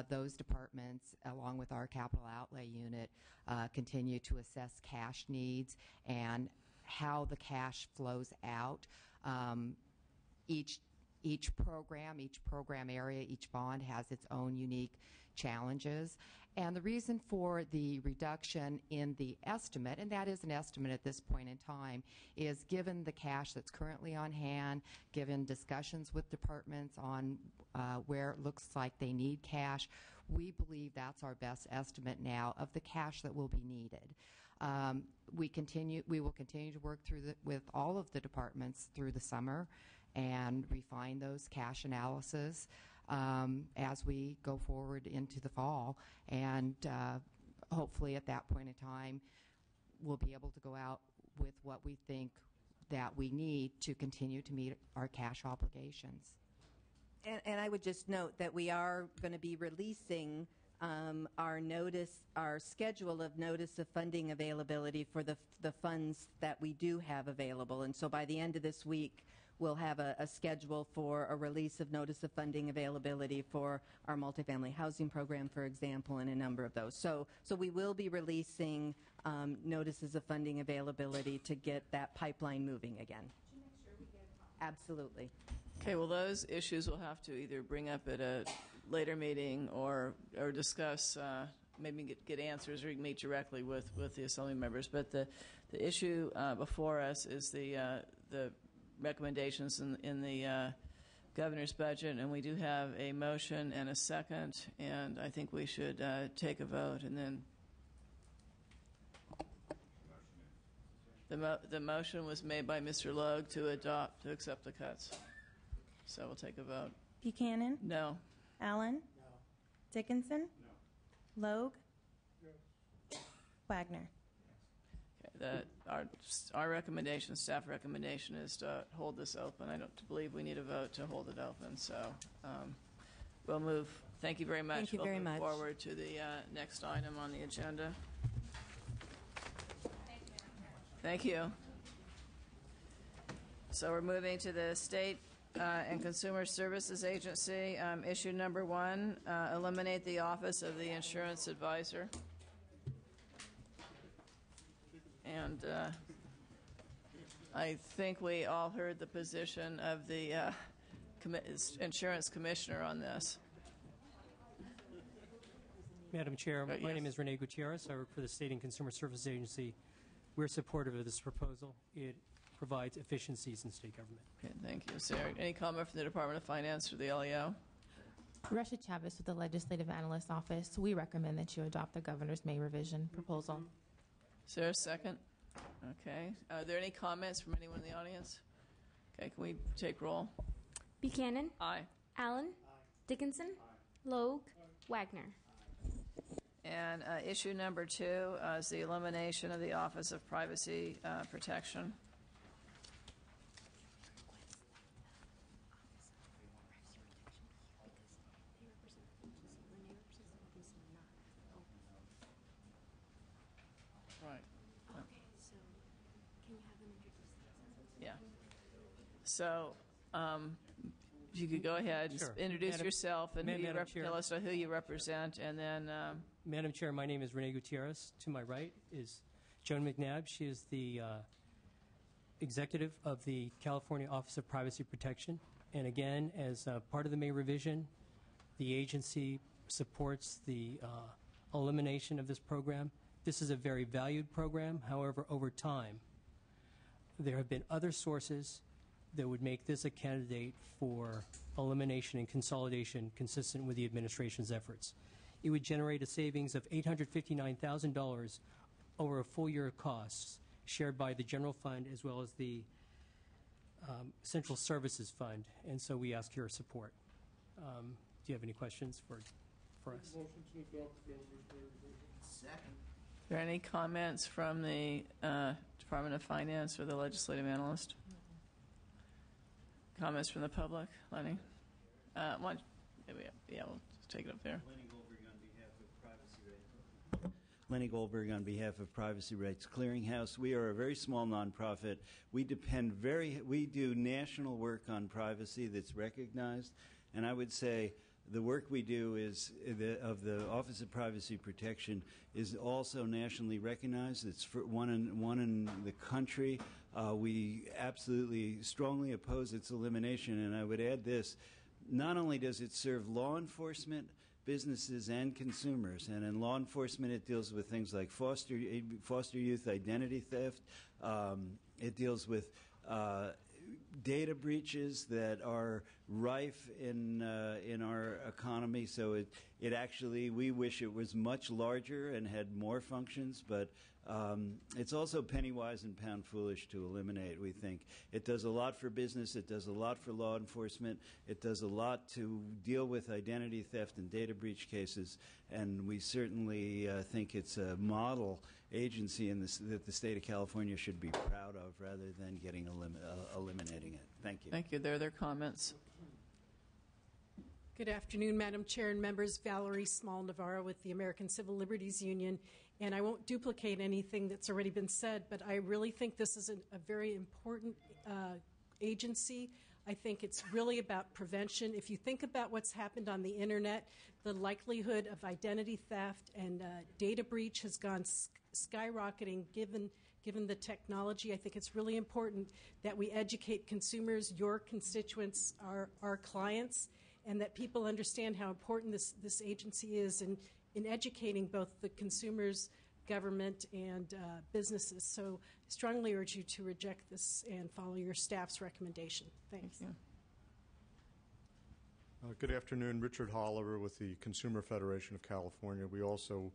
Those departments, along with our capital outlay unit, continue to assess cash needs and how the cash flows out. Each Each program area, each bond has its own unique challenges. And the reason for the reduction in the estimate, and that is an estimate at this point in time, is given the cash that's currently on hand, given discussions with departments on where it looks like they need cash, we believe that's our best estimate now of the cash that will be needed. We will continue to work with all of the departments through the summer and refine those cash analysis as we go forward into the fall. And hopefully at that point in time, we'll be able to go out with what we think that we need to continue to meet our cash obligations. And I would just note that we are going to be releasing our schedule of notice of funding availability for the funds that we do have available. And so by the end of this week, we'll have a schedule for a release of notice of funding availability for our multifamily housing program, for example, and a number of those. So we will be releasing notices of funding availability to get that pipeline moving again. Absolutely. Okay, well, those issues we'll have to either bring up at a later meeting or discuss, maybe get answers, or you can meet directly with the assembly members. But the issue before us is the recommendations in the governor's budget, and we do have a motion and a second, and I think we should take a vote, and then the motion was made by Mr. Logue to accept the cuts. So we'll take a vote. Buchanan? No. Allen? No. Dickinson? No. Logue? No. Wagner? Okay, our recommendation, staff recommendation, is to hold this open. I don't believe we need a vote to hold it open. So we'll move. Thank you very much. Thank you very much. We'll move forward to the next item on the agenda. Thank you. So we're moving to the State and Consumer Services Agency. Issue number 1, eliminate the Office of the Insurance Advisor. And I think we all heard the position of the insurance commissioner on this. Madam Chair, my name is Rene Gutierrez. I work for the State and Consumer Services Agency. We're supportive of this proposal. It provides efficiencies in state government. Okay, thank you. Sarah, any comment from the Department of Finance or the LEO? Russia Chavez with the Legislative Analyst Office. We recommend that you adopt the Governor's May revision proposal. Is there a second? Okay. Are there any comments from anyone in the audience? Okay, can we take roll? Buchanan? Aye. Allen? Aye. Dickinson? Aye. Logue? Aye. Wagner? And issue number 2 is the elimination of the Office of Privacy Protection. Right. Okay, so can you have them introduce themselves? Yeah. So if you could go ahead and Sure. introduce yourself and Chair. tell us who you represent, and then Madam Chair, my name is Rene Gutierrez. To my right is Joan McNabb. She is the executive of the California Office of Privacy Protection. And again, as part of the May revision, the agency supports the elimination of this program. This is a very valued program. However, over time, there have been other sources that would make this a candidate for elimination and consolidation consistent with the administration's efforts. It would generate a savings of $859,000 over a full year of costs shared by the general fund as well as the Central Services Fund, and so we ask your support. Do you have any questions for us? Motion to adopt the Governor's May revision. Second. are there any comments from the Department of Finance or the legislative analyst? Comments from the public? Lenny? We'll take it up there. Lenny Goldberg on behalf of Privacy Rights Clearinghouse. We are a very small nonprofit. We do national work on privacy that's recognized, and I would say the work we do of the Office of Privacy Protection is also nationally recognized. It's one in the country We absolutely strongly oppose its elimination, and I would add this. Not only does it serve law enforcement, businesses, and consumers, and in law enforcement it deals with things like foster youth identity theft. It deals with data breaches that are rife in our economy. So it actually, we wish it was much larger and had more functions, but it's also penny wise and pound foolish to eliminate, we think. It does a lot for business. It does a lot for law enforcement. It does a lot to deal with identity theft and data breach cases, and we certainly think it's a model agency that the state of California should be proud of rather than eliminating it. Thank you. Thank you. There are their comments. Good afternoon, Madam Chair and members. Valerie Small-Navarro with the American Civil Liberties Union. And I won't duplicate anything that's already been said, but I really think this is a very important agency. I think it's really about prevention. If you think about what's happened on the Internet, the likelihood of identity theft and data breach has gone skyrocketing given the technology. I think it's really important that we educate consumers, your constituents, our clients, and that people understand how important this agency is in educating both the consumers, government, and businesses. So I strongly urge you to reject this and follow your staff's recommendation. Thanks. Thank you. Good afternoon. Richard Holliver with the Consumer Federation of California. We also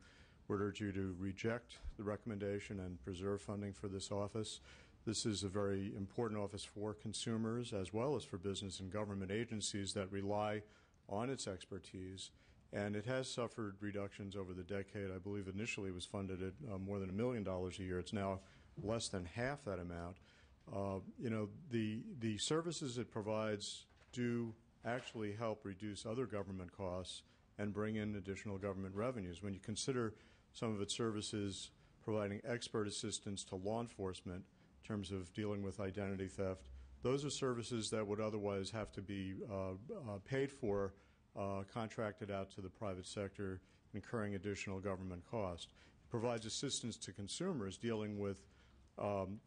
would urge you to reject the recommendation and preserve funding for this office. This is a very important office for consumers as well as for business and government agencies that rely on its expertise. And it has suffered reductions over the decade. I believe initially it was funded at more than $1 million a year. It's now less than half that amount. The services it provides do actually help reduce other government costs and bring in additional government revenues. When you consider some of its services providing expert assistance to law enforcement in terms of dealing with identity theft, those are services that would otherwise have to be paid for, contracted out to the private sector, incurring additional government cost. It provides assistance to consumers dealing with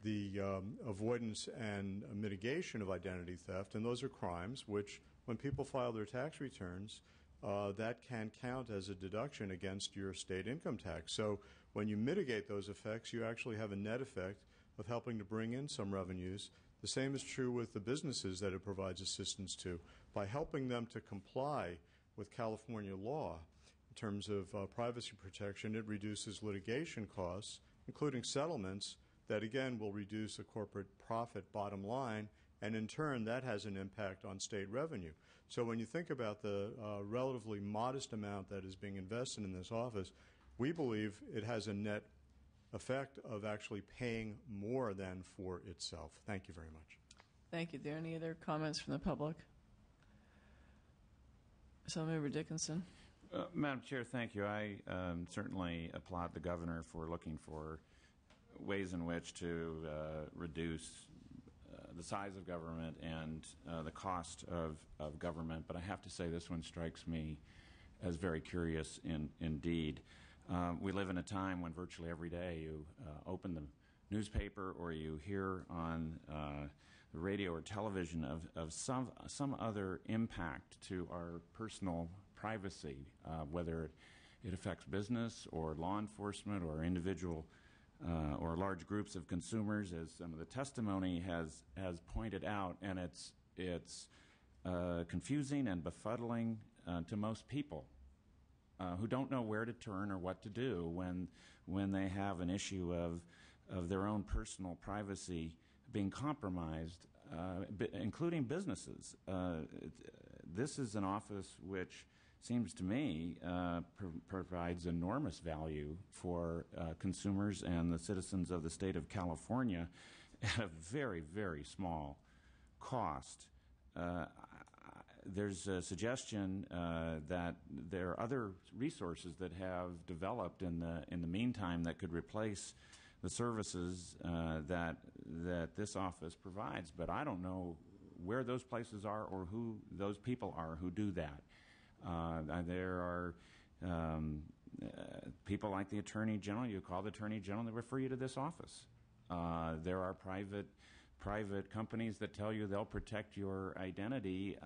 the avoidance and mitigation of identity theft, and those are crimes which, when people file their tax returns, that can count as a deduction against your state income tax. So when you mitigate those effects, you actually have a net effect of helping to bring in some revenues. The same is true with the businesses that it provides assistance to. By helping them to comply with California law in terms of privacy protection, it reduces litigation costs, including settlements that, again, will reduce a corporate profit bottom line, and in turn, that has an impact on state revenue. So when you think about the relatively modest amount that is being invested in this office, we believe it has a net effect of actually paying more than for itself. Thank you very much. Thank you. Are there any other comments from the public? Assemblymember Dickinson. Madam Chair, thank you. I certainly applaud the governor for looking for ways in which to reduce the size of government and the cost of government, but I have to say this one strikes me as very curious indeed. We live in a time when virtually every day you open the newspaper or you hear on the radio or television of some other impact to our personal privacy, whether it affects business or law enforcement or individual or large groups of consumers, as some of the testimony has pointed out, and it's confusing and befuddling to most people who don't know where to turn or what to do when they have an issue of their own personal privacy being compromised, including businesses. This is an office which seems to me provides enormous value for consumers and the citizens of the state of California at a very, very small cost. There's a suggestion that there are other resources that have developed in the meantime that could replace the services that this office provides, but I don't know where those places are or who those people are who do that. There are people like the Attorney General. You call the Attorney General, they refer you to this office. There are private companies that tell you they'll protect your identity,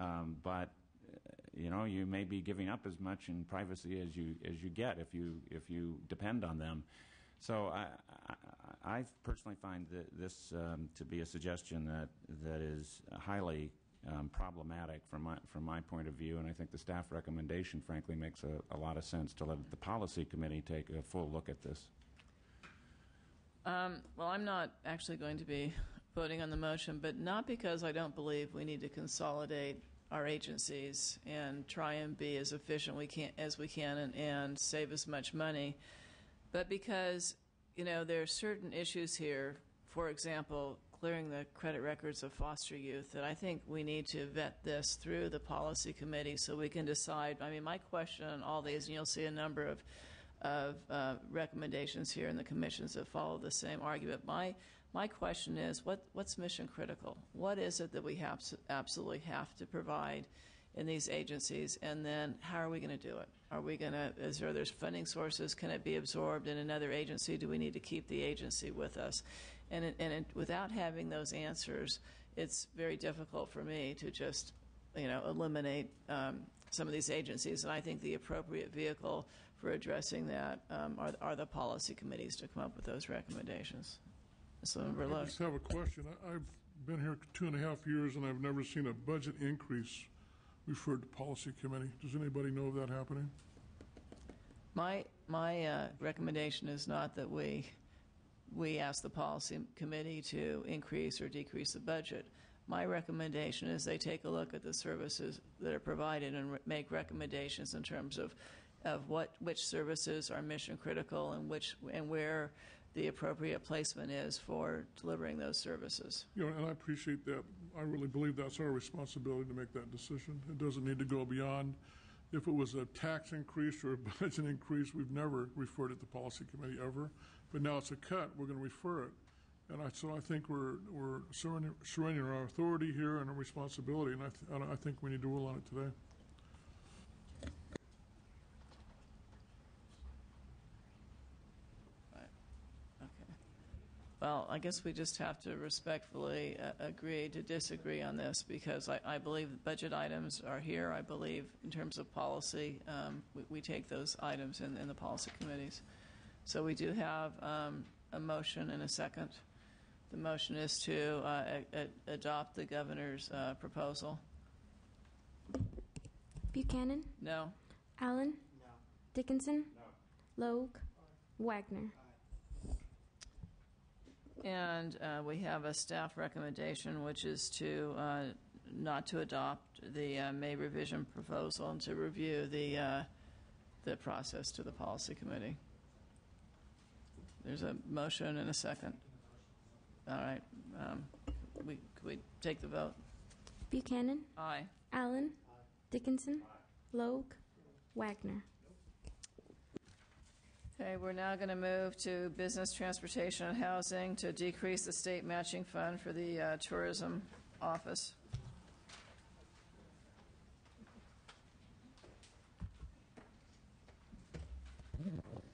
but you may be giving up as much in privacy as you get if you depend on them. So I personally find this to be a suggestion that is highly problematic from my point of view, and I think the staff recommendation, frankly, makes a lot of sense to let the policy committee take a full look at this. Well, I'm not actually going to be voting on the motion, but not because I don't believe we need to consolidate our agencies and try and be as efficient as we can and save as much money, but because there are certain issues here. For example, clearing the credit records of foster youth, that I think we need to vet this through the policy committee so we can decide. I mean, my question on all these, and you'll see a number of recommendations here in the commissions that follow the same argument. My question is, what's mission critical? What is it that we absolutely have to provide in these agencies, and then how are we going to do it? Are we going to, there's funding sources? Can it be absorbed in another agency? Do we need to keep the agency with us? And without having those answers, it's very difficult for me to just, eliminate some of these agencies. And I think the appropriate vehicle for addressing that are the policy committees to come up with those recommendations. So I just have a question. I've been here 2.5 years, and I've never seen a budget increase referred to policy committee. Does anybody know of that happening? My recommendation is not that we ask the policy committee to increase or decrease the budget. My recommendation is they take a look at the services that are provided and make recommendations in terms of which services are mission critical and where the appropriate placement is for delivering those services. And I appreciate that. I really believe that's our responsibility to make that decision. It doesn't need to go beyond. If it was a tax increase or a budget increase, we've never referred it to policy committee ever. But now it's a cut, we're going to refer it. And so I think we're surrendering our authority here and our responsibility, and I think we need to rule on it today. Well, I guess we just have to respectfully agree to disagree on this, because I believe budget items are here. I believe in terms of policy, we take those items in the policy committees. So we do have a motion and a second. The motion is to adopt the governor's proposal. Buchanan? No. Allen? No. Dickinson? No. Logue? Wagner? And we have a staff recommendation, which is to not to adopt the May revision proposal and to review the process to the policy committee. There's a motion and a second. All right. Could we take the vote? Buchanan? Aye. Allen? Aye. Dickinson? Aye. Logue? Wagner? Okay, we're now going to move to business, transportation, and housing to decrease the state matching fund for the tourism office.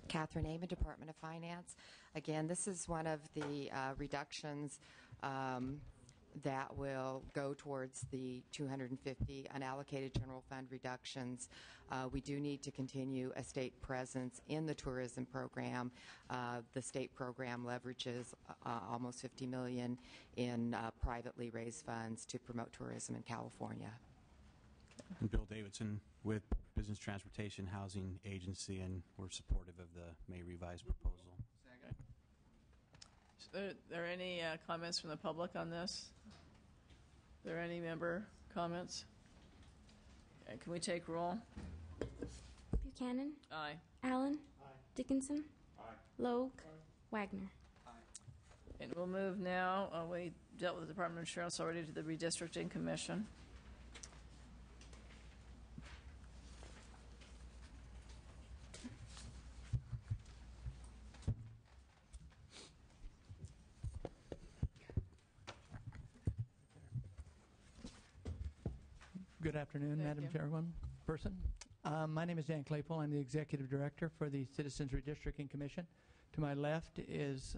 Catherine Amon, Department of Finance. Again, this is one of the reductions that will go towards the 250 unallocated general fund reductions. We do need to continue a state presence in the tourism program. The state program leverages almost $50 million in privately raised funds to promote tourism in California. I'm Bill Davidson with Business Transportation Housing Agency, and we're supportive of the May revised proposal. Are there any comments from the public on this? Are there any member comments? Okay, can we take roll? Buchanan? Aye. Allen? Aye. Dickinson? Aye. Logue? Aye. Wagner? Aye. And we'll move now. We dealt with the Department of Insurance already, to the Redistricting Commission. Good afternoon, Madam Chairperson. My name is Dan Claypool. I'm the Executive Director for the Citizens Redistricting Commission. To my left is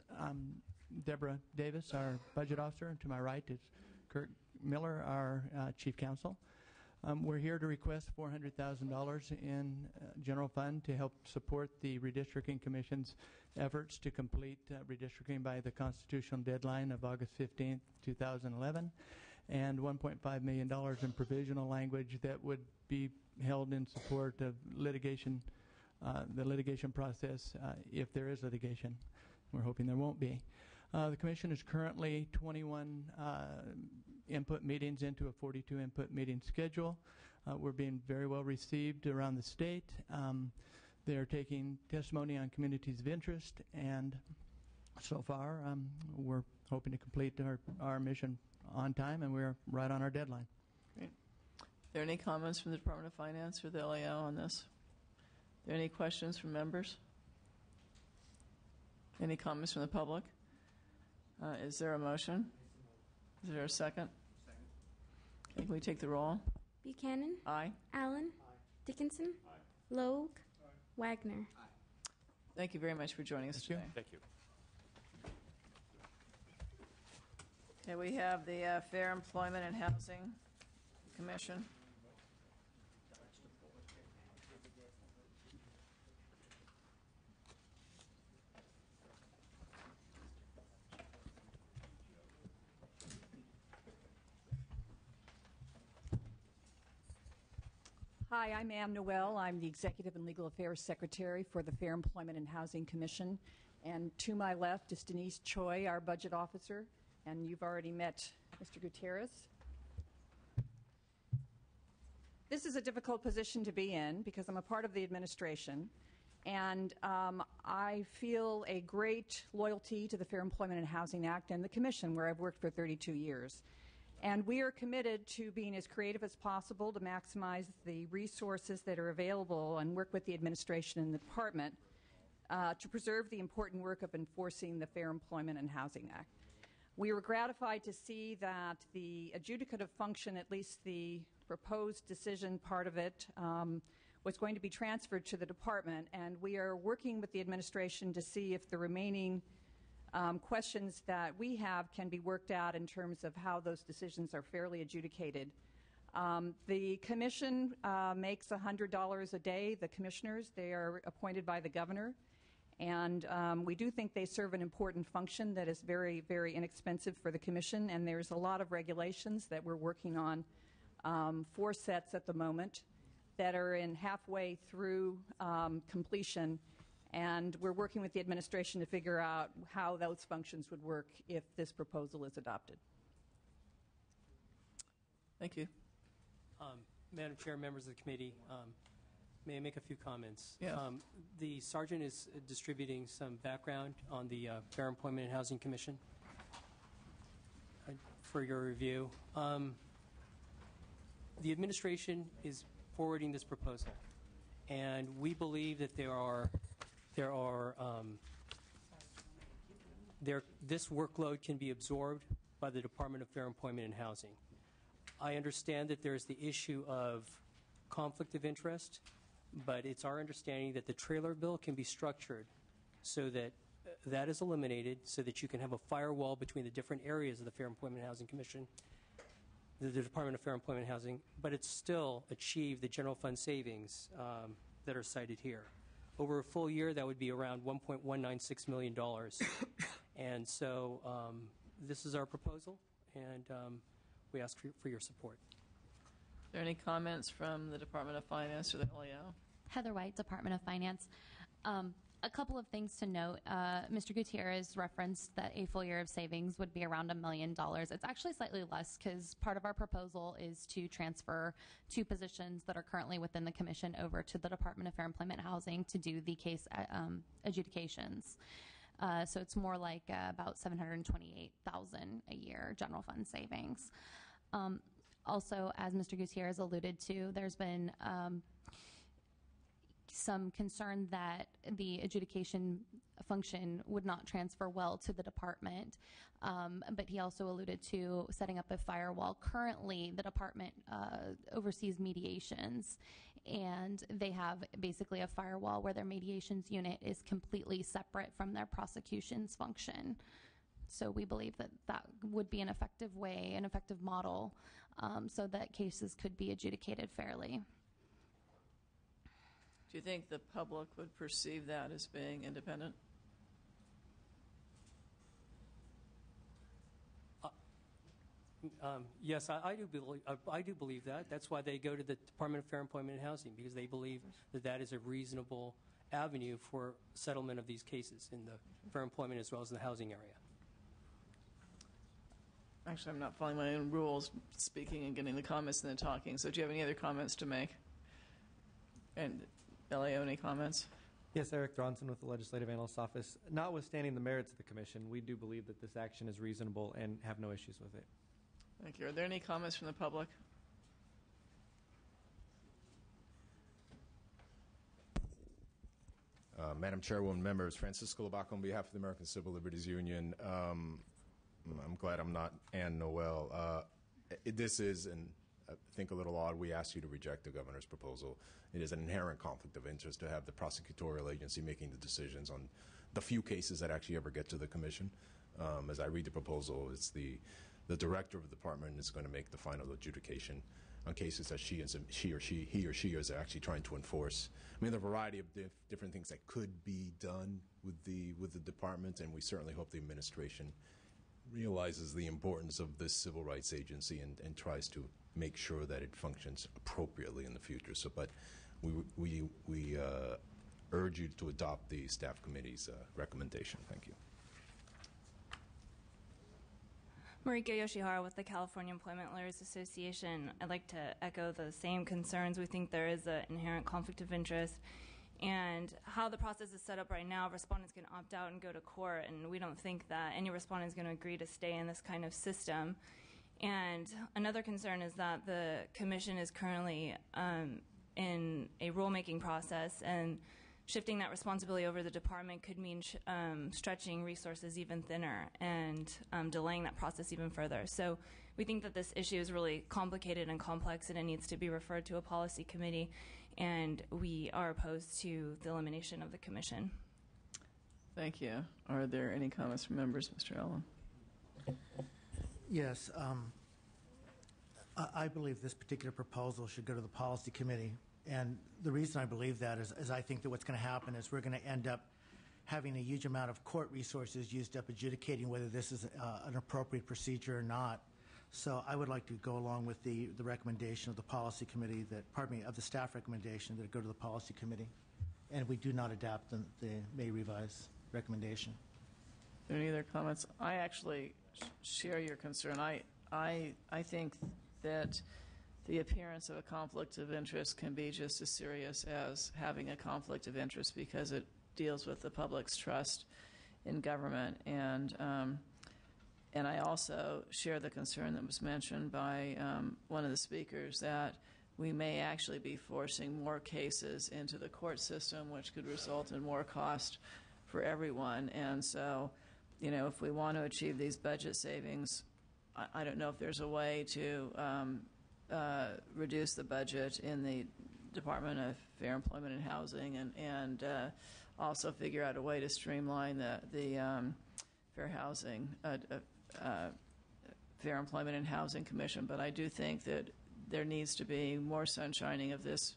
Deborah Davis, our budget officer, and to my right is Kurt Miller, our chief counsel. We're here to request $400,000 in general fund to help support the Redistricting Commission's efforts to complete redistricting by the constitutional deadline of August 15th, 2011, and $1.5 million in provisional language that would be held in support of litigation, the litigation process, if there is litigation. We're hoping there won't be. The Commission is currently 21 input meetings into a 42 input meeting schedule. We're being very well received around the state. They're taking testimony on communities of interest, and so far we're hoping to complete our mission on time, and we're right on our deadline. Great. Are there any comments from the Department of Finance or the LAO on this? Are there any questions from members? Any comments from the public? Is there a motion? Is there a second? Can we take the roll? Buchanan. Aye. Allen. Dickinson. Logue. Wagner. Thank you very much for joining us today. Thank you. Okay, we have the Fair Employment and Housing Commission. Hi, I'm Ann Noel. I'm the Executive and Legal Affairs Secretary for the Fair Employment and Housing Commission. And to my left is Denise Choi, our Budget Officer. And you've already met Mr. Gutierrez. This is a difficult position to be in because I'm a part of the administration. And I feel a great loyalty to the Fair Employment and Housing Act and the Commission, where I've worked for 32 years. And we are committed to being as creative as possible to maximize the resources that are available and work with the administration and the department to preserve the important work of enforcing the Fair Employment and Housing Act. We were gratified to see that the adjudicative function, at least the proposed decision part of it, was going to be transferred to the department, and we are working with the administration to see if the remaining questions that we have can be worked out in terms of how those decisions are fairly adjudicated. The commission makes $100 a day. The commissioners, they are appointed by the governor, and we do think they serve an important function that is very, very inexpensive for the commission, and there's a lot of regulations that we're working on, 4 sets at the moment, that are in halfway through completion. And we're working with the administration to figure out how those functions would work if this proposal is adopted. Thank you. Madam Chair, members of the committee, may I make a few comments? Yeah. The sergeant is distributing some background on the Fair Employment and Housing Commission for your review. The administration is forwarding this proposal, and we believe that this workload can be absorbed by the Department of Fair Employment and Housing. I understand that there's the issue of conflict of interest, but it's our understanding that the trailer bill can be structured so that that is eliminated, so that you can have a firewall between the different areas of the Fair Employment and Housing Commission, the Department of Fair Employment and Housing, but it's still achieved the general fund savings that are cited here. Over a full year, that would be around $1.196 million. And so this is our proposal, and we ask for your support. Are there any comments from the Department of Finance or the LAO? Heather White, Department of Finance. A couple of things to note. Mr. Gutierrez referenced that a full year of savings would be around $1 million. It's actually slightly less because part of our proposal is to transfer 2 positions that are currently within the commission over to the Department of Fair Employment and Housing to do the case adjudications. So it's more like about $728,000 a year general fund savings. Also, as Mr. Gutierrez alluded to, there's been some concern that the adjudication function would not transfer well to the department, but he also alluded to setting up a firewall. Currently, the department oversees mediations, and they have basically a firewall where their mediations unit is completely separate from their prosecutions function. So we believe that that would be an effective way, an effective model, so that cases could be adjudicated fairly. Do you think the public would perceive that as being independent? Yes, I do believe that. That's why they go to the Department of Fair Employment and Housing, because they believe that that is a reasonable avenue for settlement of these cases in the fair employment as well as the housing area. Actually, I'm not following my own rules, speaking and getting the comments and then talking. So do you have any other comments to make? And LAO, any comments? Yes, Eric Thronson with the Legislative Analyst's Office. Notwithstanding the merits of the Commission, we do believe that this action is reasonable and have no issues with it. Thank you. Are there any comments from the public? Madam Chairwoman, members, Francisco Labaca on behalf of the American Civil Liberties Union. I'm glad I'm not Ann Noel. This is, and I think, a little odd. We asked you to reject the governor's proposal. It is an inherent conflict of interest to have the prosecutorial agency making the decisions on the few cases that actually ever get to the commission. As I read the proposal, it's the director of the department is going to make the final adjudication on cases that he or she is actually trying to enforce. I mean, there are a variety of different things that could be done with the department, and we certainly hope the administration realizes the importance of this civil rights agency and tries to make sure that it functions appropriately in the future. So, but we urge you to adopt the staff committee's recommendation. Thank you. Marika Yoshihara with the California Employment Lawyers Association. I'd like to echo the same concerns. We think there is an inherent conflict of interest. And how the process is set up right now, respondents can opt out and go to court, and we don't think that any respondent is going to agree to stay in this kind of system. And another concern is that the commission is currently in a rulemaking process, and shifting that responsibility over the department could mean stretching resources even thinner and delaying that process even further. So we think that this issue is really complicated and complex, and it needs to be referred to a policy committee, and we are opposed to the elimination of the commission. Thank you. Are there any comments from members? Mr. Allen. Yes. I believe this particular proposal should go to the policy committee. And the reason I believe that is I think that what's going to happen is we're going to end up having a huge amount of court resources used up adjudicating whether this is an appropriate procedure or not. So I would like to go along with the recommendation of the policy committee of the staff recommendation that it go to the policy committee. And we do not adopt the May revise recommendation. Are there any other comments? I actually share your concern. I think that the appearance of a conflict of interest can be just as serious as having a conflict of interest, because it deals with the public's trust in government. And I also share the concern that was mentioned by one of the speakers that we may actually be forcing more cases into the court system, which could result in more cost for everyone. And so, you know, if we want to achieve these budget savings, I don't know if there's a way to reduce the budget in the Department of Fair Employment and Housing, and also figure out a way to streamline the Fair Employment and Housing Commission. But I do think that there needs to be more sunshining of this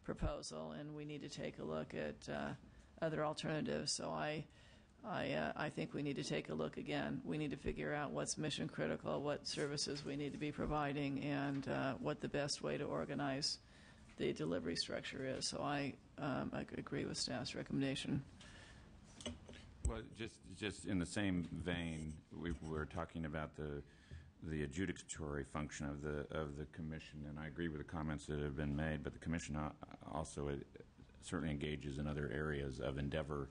proposal, and we need to take a look at other alternatives. So I think we need to take a look again. We need to figure out what's mission critical, what services we need to be providing, and what the best way to organize the delivery structure is. So I agree with staff's recommendation. Well, just in the same vein, we're talking about the adjudicatory function of the commission, and I agree with the comments that have been made. But the commission also certainly engages in other areas of endeavor.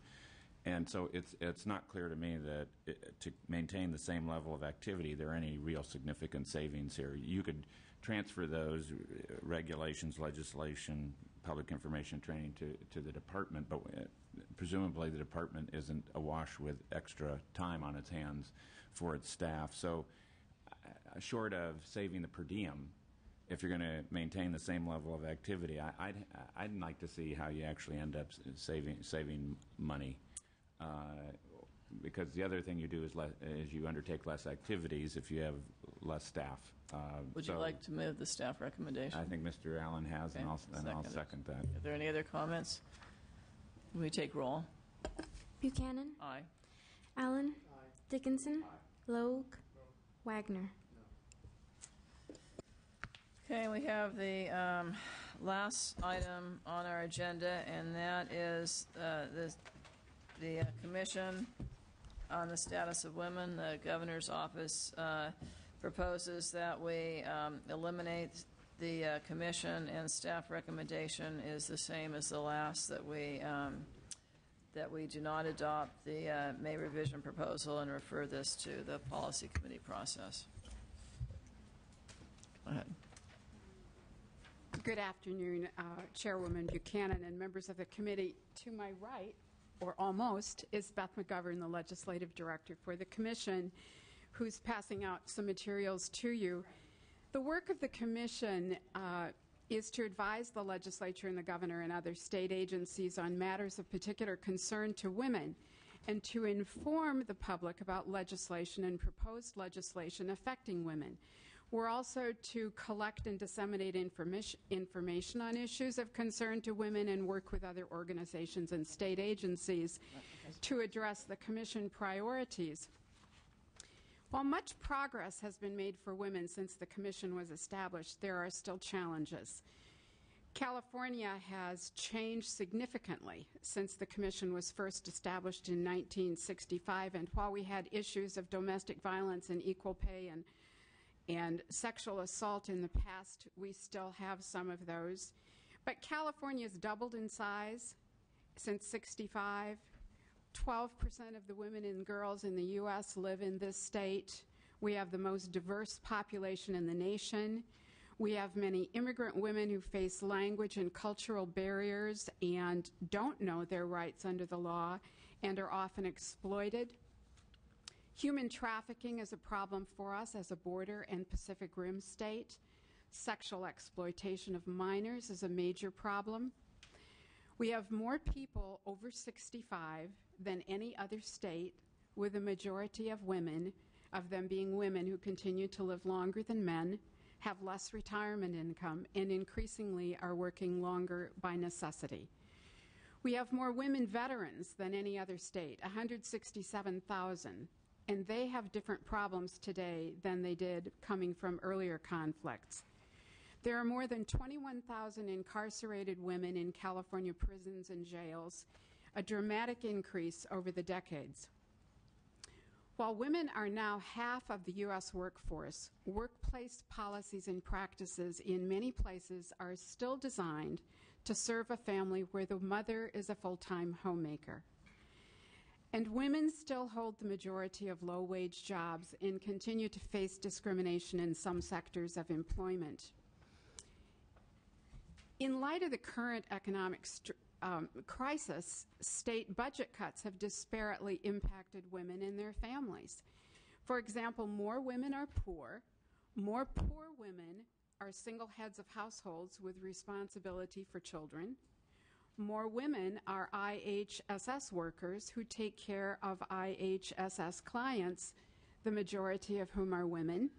And so it's not clear to me that to maintain the same level of activity, there are any real significant savings here. You could transfer those regulations, legislation, public information training to the department, but presumably the department isn't awash with extra time on its hands for its staff. So short of saving the per diem, if you're going to maintain the same level of activity, I'd like to see how you actually end up saving money. because the other thing you do is you undertake less activities if you have less staff. Would you like to move the staff recommendation? I think Mr. Allen has, and I'll second that. Are there any other comments? We take roll. Buchanan. Aye. Allen. Dickinson. Logue. Wagner. Okay, we have the last item on our agenda, and that is the Commission on the Status of Women. The Governor's Office proposes that we eliminate the commission, and staff recommendation is the same as the last, that we do not adopt the May revision proposal and refer this to the policy committee process. Go ahead. Good afternoon, Chairwoman Buchanan and members of the committee. To my right, or almost, is Beth McGovern, the Legislative Director for the Commission, who's passing out some materials to you. The work of the Commission is to advise the legislature and the governor and other state agencies on matters of particular concern to women, and to inform the public about legislation and proposed legislation affecting women. We're also to collect and disseminate information on issues of concern to women and work with other organizations and state agencies to address the Commission priorities. While much progress has been made for women since the Commission was established, there are still challenges. California has changed significantly since the Commission was first established in 1965, and while we had issues of domestic violence and equal pay and sexual assault in the past, we still have some of those. But California has doubled in size since '65. 12% of the women and girls in the U.S. live in this state. We have the most diverse population in the nation. We have many immigrant women who face language and cultural barriers and don't know their rights under the law and are often exploited. Human trafficking is a problem for us as a border and Pacific Rim state. Sexual exploitation of minors is a major problem. We have more people over 65 than any other state, with a majority of women, of them being women who continue to live longer than men, have less retirement income, and increasingly are working longer by necessity. We have more women veterans than any other state, 167,000. And they have different problems today than they did coming from earlier conflicts. There are more than 21,000 incarcerated women in California prisons and jails, a dramatic increase over the decades. While women are now half of the U.S. workforce, workplace policies and practices in many places are still designed to serve a family where the mother is a full-time homemaker. And women still hold the majority of low-wage jobs and continue to face discrimination in some sectors of employment. In light of the current economic crisis, state budget cuts have disparately impacted women and their families. For example, more women are poor. More poor women are single heads of households with responsibility for children. More women are IHSS workers who take care of IHSS clients, the majority of whom are women.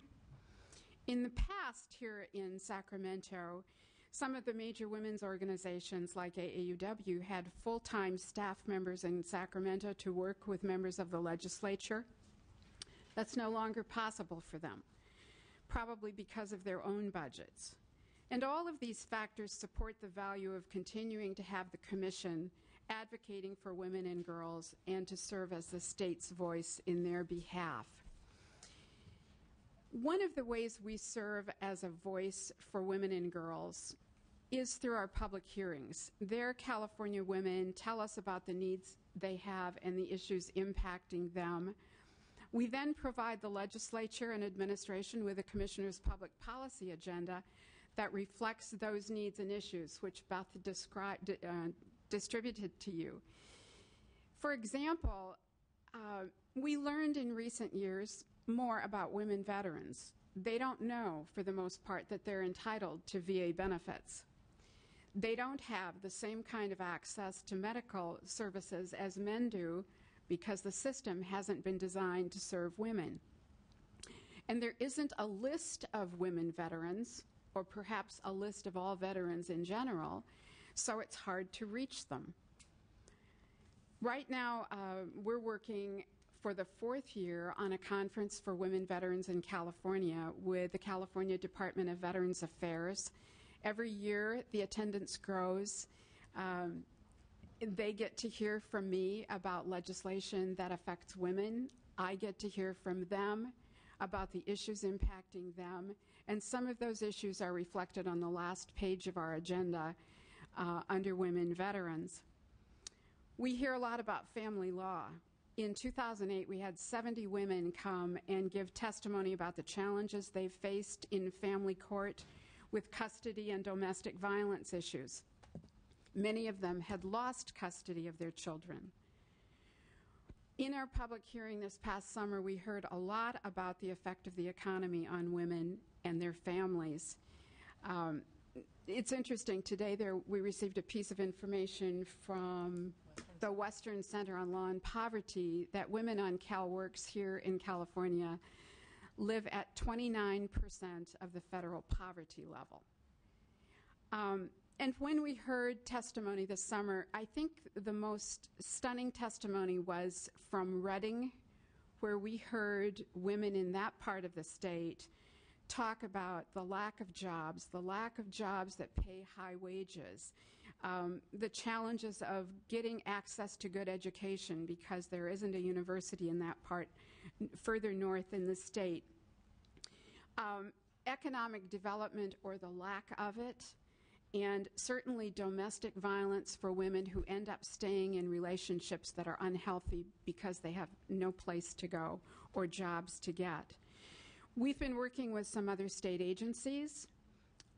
In the past, here in Sacramento, some of the major women's organizations like AAUW had full-time staff members in Sacramento to work with members of the legislature. That's no longer possible for them, probably because of their own budgets. And all of these factors support the value of continuing to have the Commission advocating for women and girls and to serve as the state's voice in their behalf. One of the ways we serve as a voice for women and girls is through our public hearings. There, California women tell us about the needs they have and the issues impacting them. We then provide the legislature and administration with a Commissioner's public policy agenda that reflects those needs and issues, which Beth distributed to you. For example, we learned in recent years more about women veterans. They don't know, for the most part, that they're entitled to VA benefits. They don't have the same kind of access to medical services as men do because the system hasn't been designed to serve women. And there isn't a list of women veterans, or perhaps a list of all veterans in general, so it's hard to reach them. Right now, we're working for the 4th year on a conference for women veterans in California with the California Department of Veterans Affairs. Every year, the attendance grows. They get to hear from me about legislation that affects women. I get to hear from them about the issues impacting them, and some of those issues are reflected on the last page of our agenda under Women Veterans. We hear a lot about family law. In 2008, we had 70 women come and give testimony about the challenges they've faced in family court with custody and domestic violence issues. Many of them had lost custody of their children. In our public hearing this past summer, we heard a lot about the effect of the economy on women and their families. It's interesting, today we received a piece of information from the Western Center on Law and Poverty that women on CalWORKs here in California live at 29% of the federal poverty level. And when we heard testimony this summer, I think the most stunning testimony was from Redding, where we heard women in that part of the state talk about the lack of jobs that pay high wages, the challenges of getting access to good education because there isn't a university in that part further north in the state, economic development or the lack of it, and certainly domestic violence for women who end up staying in relationships that are unhealthy because they have no place to go or jobs to get. We've been working with some other state agencies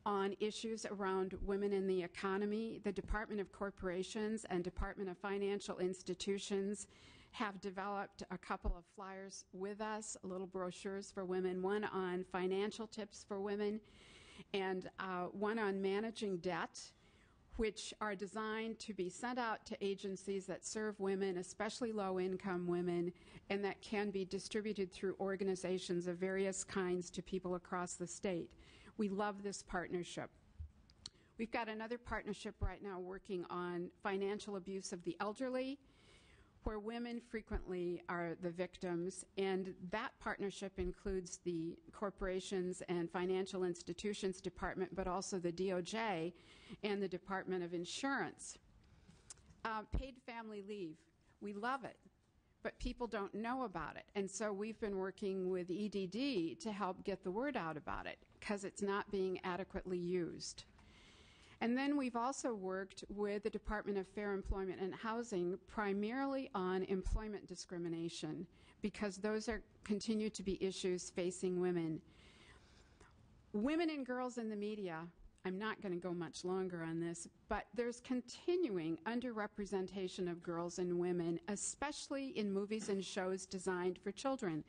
on issues around women in the economy. The Department of Corporations and Department of Financial Institutions have developed a couple of flyers with us, little brochures for women, one on financial tips for women and one on managing debt, which are designed to be sent out to agencies that serve women, especially low-income women, and that can be distributed through organizations of various kinds to people across the state. We love this partnership. We've got another partnership right now working on financial abuse of the elderly, where women frequently are the victims, and that partnership includes the Corporations and Financial Institutions Department, but also the DOJ and the Department of Insurance. Paid family leave, we love it, but people don't know about it, and so we've been working with EDD to help get the word out about it, because it's not being adequately used. And then we've also worked with the Department of Fair Employment and Housing primarily on employment discrimination, because those continue to be issues facing women. Women and girls in the media, I'm not going to go much longer on this, but there's continuing underrepresentation of girls and women, especially in movies and shows designed for children.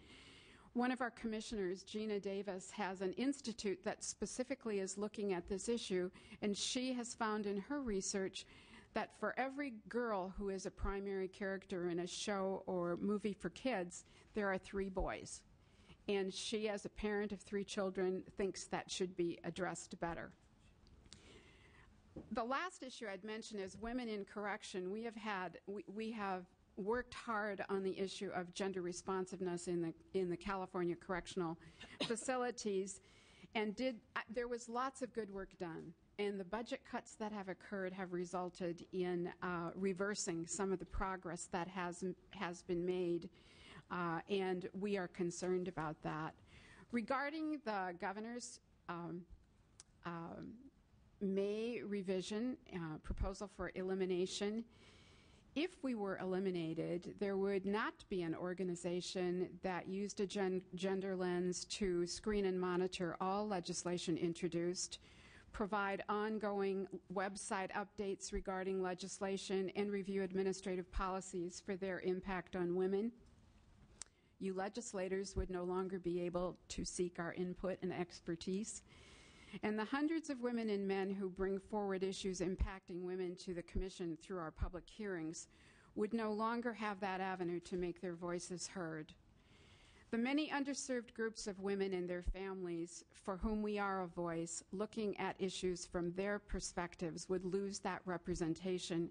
One of our commissioners, Gina Davis, has an institute that specifically is looking at this issue, and she has found in her research that for every girl who is a primary character in a show or movie for kids, there are 3 boys. And she, as a parent of 3 children, thinks that should be addressed better. The last issue I'd mention is women in correction. We have worked hard on the issue of gender responsiveness in the California correctional facilities, and there was lots of good work done, and the budget cuts that have occurred have resulted in reversing some of the progress that has been made, and we are concerned about that. Regarding the governor's May revision proposal for elimination, if we were eliminated, there would not be an organization that used a gender lens to screen and monitor all legislation introduced, provide ongoing website updates regarding legislation, and review administrative policies for their impact on women. You legislators would no longer be able to seek our input and expertise. And the hundreds of women and men who bring forward issues impacting women to the Commission through our public hearings would no longer have that avenue to make their voices heard. The many underserved groups of women and their families for whom we are a voice, looking at issues from their perspectives, would lose that representation,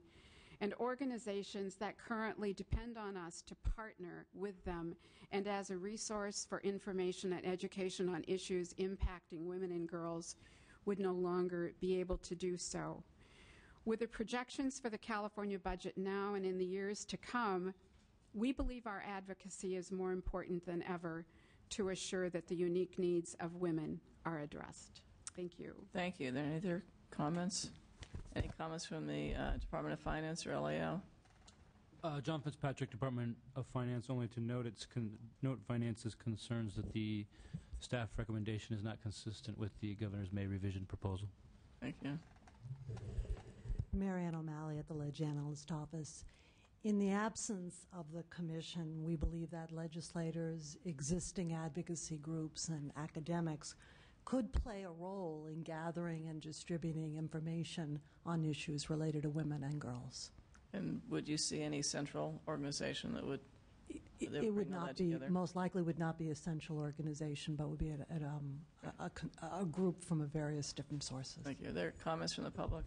and organizations that currently depend on us to partner with them and as a resource for information and education on issues impacting women and girls would no longer be able to do so. With the projections for the California budget now and in the years to come, we believe our advocacy is more important than ever to assure that the unique needs of women are addressed. Thank you. Thank you. Are there any other comments? Any comments from the Department of Finance or LAO? John Fitzpatrick, Department of Finance. Only to note note Finance's concerns that the staff recommendation is not consistent with the Governor's May revision proposal. Thank you. Marianne O'Malley at the Ledge Analyst Office. In the absence of the Commission, we believe that legislators, existing advocacy groups, and academics could play a role in gathering and distributing information on issues related to women and girls. And would you see any central organization that would It would not be, most likely would not be a central organization, but would be a group from various different sources. Thank you. Are there comments from the public?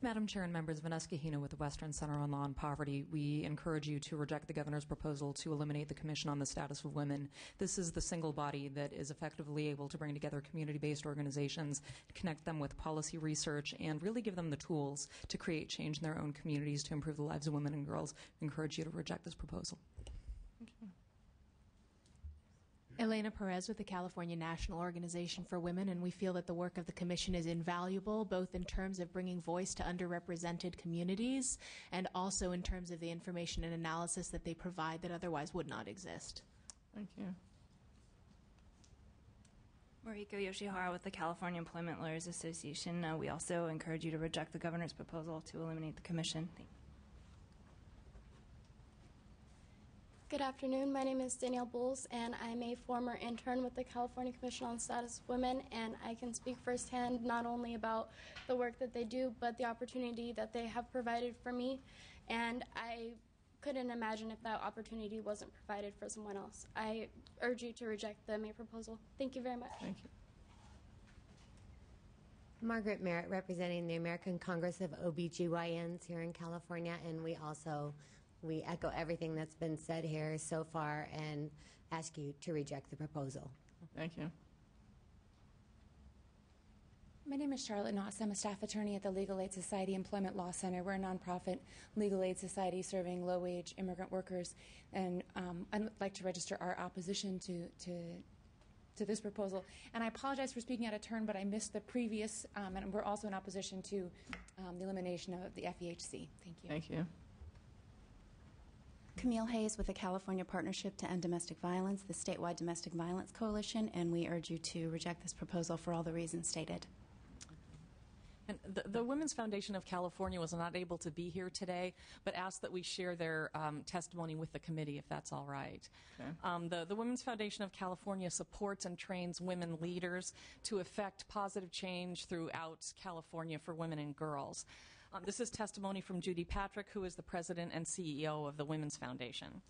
Madam Chair and members, Vanessa Hina with the Western Center on Law and Poverty. We encourage you to reject the Governor's proposal to eliminate the Commission on the Status of Women. This is the single body that is effectively able to bring together community-based organizations, connect them with policy research, and really give them the tools to create change in their own communities to improve the lives of women and girls. We encourage you to reject this proposal. Thank you. Elena Perez with the California National Organization for Women, and we feel that the work of the Commission is invaluable, both in terms of bringing voice to underrepresented communities and also in terms of the information and analysis that they provide that otherwise would not exist. Thank you. Mariko Yoshihara with the California Employment Lawyers Association. We also encourage you to reject the Governor's proposal to eliminate the Commission. Thank you. Good afternoon. My name is Danielle Bowles, and I'm a former intern with the California Commission on the Status of Women, and I can speak firsthand not only about the work that they do, but the opportunity that they have provided for me, and I couldn't imagine if that opportunity wasn't provided for someone else. I urge you to reject the May proposal. Thank you very much. Thank you. Margaret Merritt, representing the American Congress of OBGYNs here in California, and we echo everything that's been said here so far and ask you to reject the proposal. Thank you. My name is Charlotte Knotts. I'm a staff attorney at the Legal Aid Society Employment Law Center. We're a nonprofit legal aid society serving low-wage immigrant workers, and I'd like to register our opposition to this proposal. And I apologize for speaking out of turn, but I missed the previous, and we're also in opposition to the elimination of the FEHC. Thank you. Thank you. Camille Hayes with the California Partnership to End Domestic Violence, the statewide domestic violence coalition, and we urge you to reject this proposal for all the reasons stated. And the Women's Foundation of California was not able to be here today, but asked that we share their testimony with the committee, if that's all right. Okay. The Women's Foundation of California supports and trains women leaders to effect positive change throughout California for women and girls. This is testimony from Judy Patrick, who is the president and CEO of the Women's Foundation.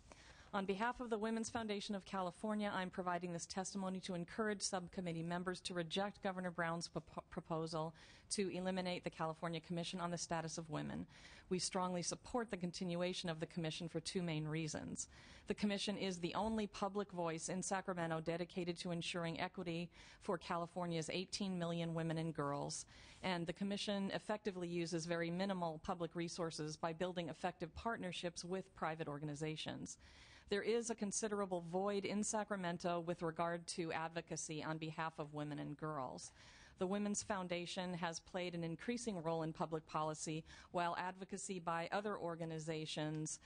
On behalf of the Women's Foundation of California, I'm providing this testimony to encourage subcommittee members to reject Governor Brown's proposal to eliminate the California Commission on the Status of Women. We strongly support the continuation of the Commission for two main reasons. The Commission is the only public voice in Sacramento dedicated to ensuring equity for California's 18 million women and girls, and the Commission effectively uses very minimal public resources by building effective partnerships with private organizations. There is a considerable void in Sacramento with regard to advocacy on behalf of women and girls. The Women's Foundation has played an increasing role in public policy, while advocacy by other organizations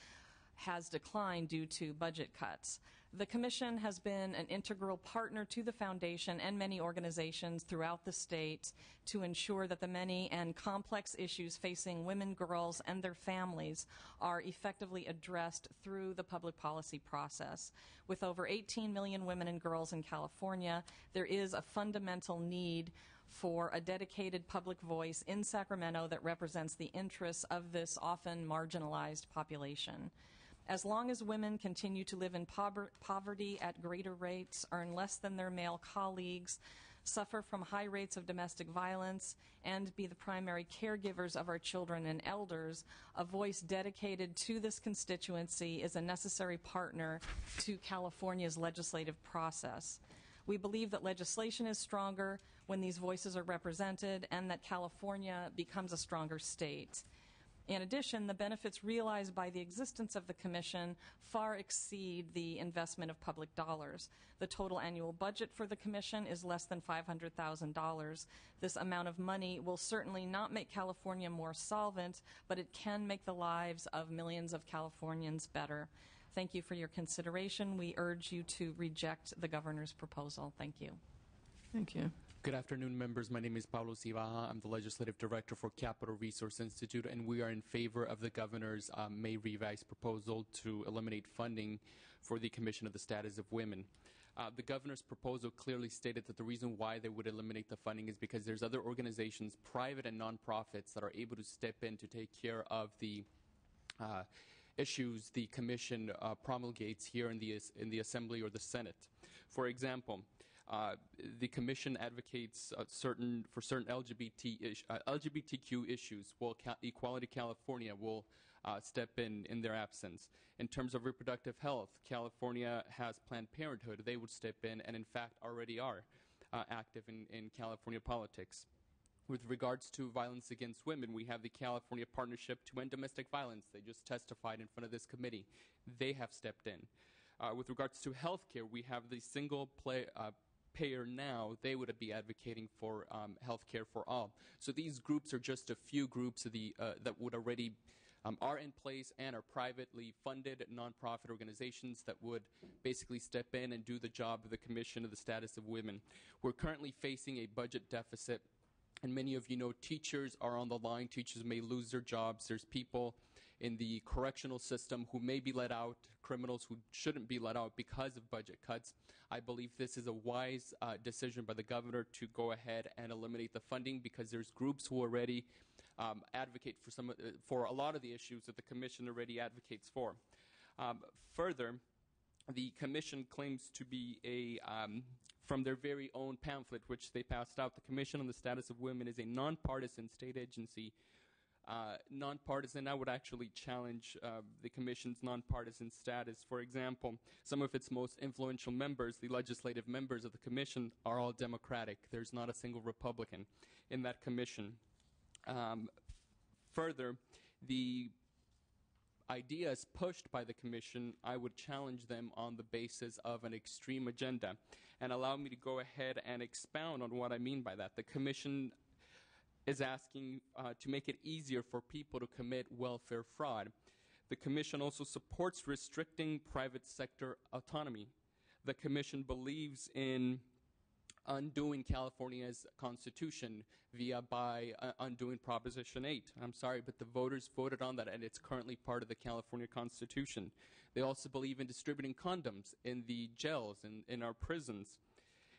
has declined due to budget cuts. The Commission has been an integral partner to the Foundation and many organizations throughout the state to ensure that the many and complex issues facing women, girls, and their families are effectively addressed through the public policy process. With over 18 million women and girls in California, there is a fundamental need for a dedicated public voice in Sacramento that represents the interests of this often marginalized population. As long as women continue to live in poverty at greater rates, earn less than their male colleagues, suffer from high rates of domestic violence, and be the primary caregivers of our children and elders, a voice dedicated to this constituency is a necessary partner to California's legislative process. We believe that legislation is stronger when these voices are represented and that California becomes a stronger state. In addition, the benefits realized by the existence of the Commission far exceed the investment of public dollars. The total annual budget for the Commission is less than $500,000. This amount of money will certainly not make California more solvent, but it can make the lives of millions of Californians better. Thank you for your consideration. We urge you to reject the Governor's proposal. Thank you. Thank you. Good afternoon, members. My name is Pablo Cibaja. I'm the Legislative Director for Capital Resource Institute, and we are in favor of the Governor's May revised proposal to eliminate funding for the Commission of the Status of Women. The Governor's proposal clearly stated that the reason why they would eliminate the funding is because there's other organizations, private and nonprofits, that are able to step in to take care of the issues the Commission promulgates here in the Assembly or the Senate. For example, the Commission advocates for certain LGBTQ issues. Well, Equality California will step in their absence. In terms of reproductive health, California has Planned Parenthood. They would step in and, in fact, already are active in California politics. With regards to violence against women, we have the California Partnership to End Domestic Violence. They just testified in front of this committee. They have stepped in. With regards to health care, we have the single payer now. They would be advocating for health care for all. So these groups are just a few groups of that would already are in place and are privately funded nonprofit organizations that would basically step in and do the job of the Commission of the Status of Women. We're currently facing a budget deficit. And many of you know teachers are on the line. Teachers may lose their jobs. There's people in the correctional system who may be let out, criminals who shouldn't be let out because of budget cuts. I believe this is a wise decision by the Governor to go ahead and eliminate the funding because there's groups who already advocate for a lot of the issues that the Commission already advocates for. Further, the Commission claims to be from their very own pamphlet, which they passed out, the Commission on the Status of Women is a nonpartisan state agency. Nonpartisan, I would actually challenge the Commission's nonpartisan status. For example, some of its most influential members, the legislative members of the Commission, are all Democratic. There's not a single Republican in that Commission. Further, the ideas pushed by the Commission, I would challenge them on the basis of an extreme agenda. And allow me to go ahead and expound on what I mean by that. The Commission is asking to make it easier for people to commit welfare fraud. The Commission also supports restricting private sector autonomy. The Commission believes in undoing California's Constitution by undoing Proposition 8. I'm sorry, but the voters voted on that, and it's currently part of the California Constitution. They also believe in distributing condoms in the jails and in our prisons.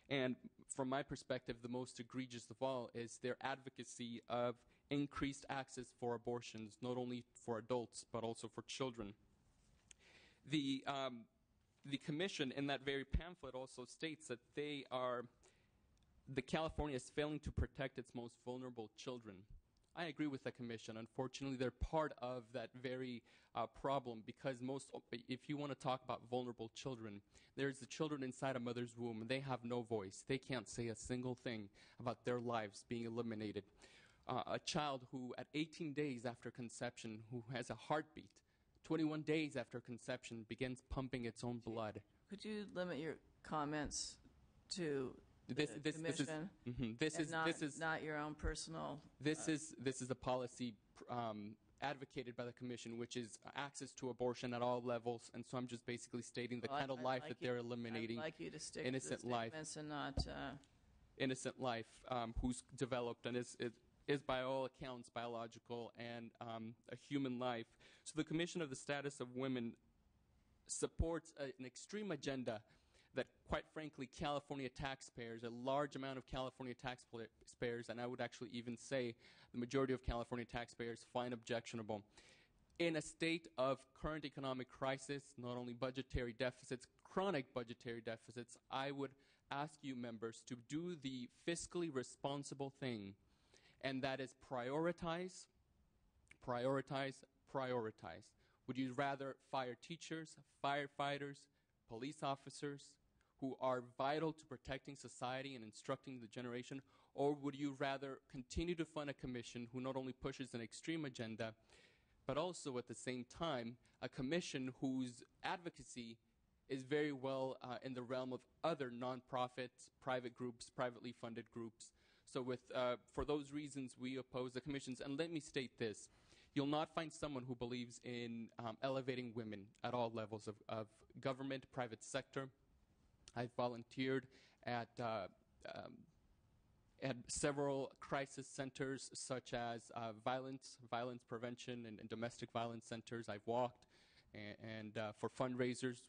And from my perspective, the most egregious of all is their advocacy of increased access for abortions, not only for adults, but also for children. The Commission in that very pamphlet also states that California is failing to protect its most vulnerable children. I agree with the Commission. Unfortunately, they're part of that very problem because if you want to talk about vulnerable children, there's the children inside a mother's womb. They have no voice. They can't say a single thing about their lives being eliminated. A child who at 18 days after conception, who has a heartbeat, 21 days after conception, begins pumping its own blood. Could you limit your comments to the Commission? This is not your own personal. This is a policy advocated by the Commission, which is access to abortion at all levels. And so I'm just basically stating the kind of life that they're eliminating. I'd like you to stick innocent to the life, statements and not innocent life, who's developed and is by all accounts biological and a human life. So the Commission of the Status of Women supports an extreme agenda that quite frankly, California taxpayers, a large amount of California taxpayers, and I would actually even say the majority of California taxpayers find objectionable. In a state of current economic crisis, not only budgetary deficits, chronic budgetary deficits, I would ask you members to do the fiscally responsible thing, and that is prioritize, prioritize, prioritize. Would you rather fire teachers, firefighters, police officers who are vital to protecting society and instructing the generation, or would you rather continue to fund a commission who not only pushes an extreme agenda, but also at the same time a commission whose advocacy is very well in the realm of other nonprofits, private groups, privately funded groups. So for those reasons, we oppose the commissions. And let me state this. You'll not find someone who believes in elevating women at all levels of government, private sector. I've volunteered at several crisis centers such as violence prevention and domestic violence centers. I've walked and for fundraisers,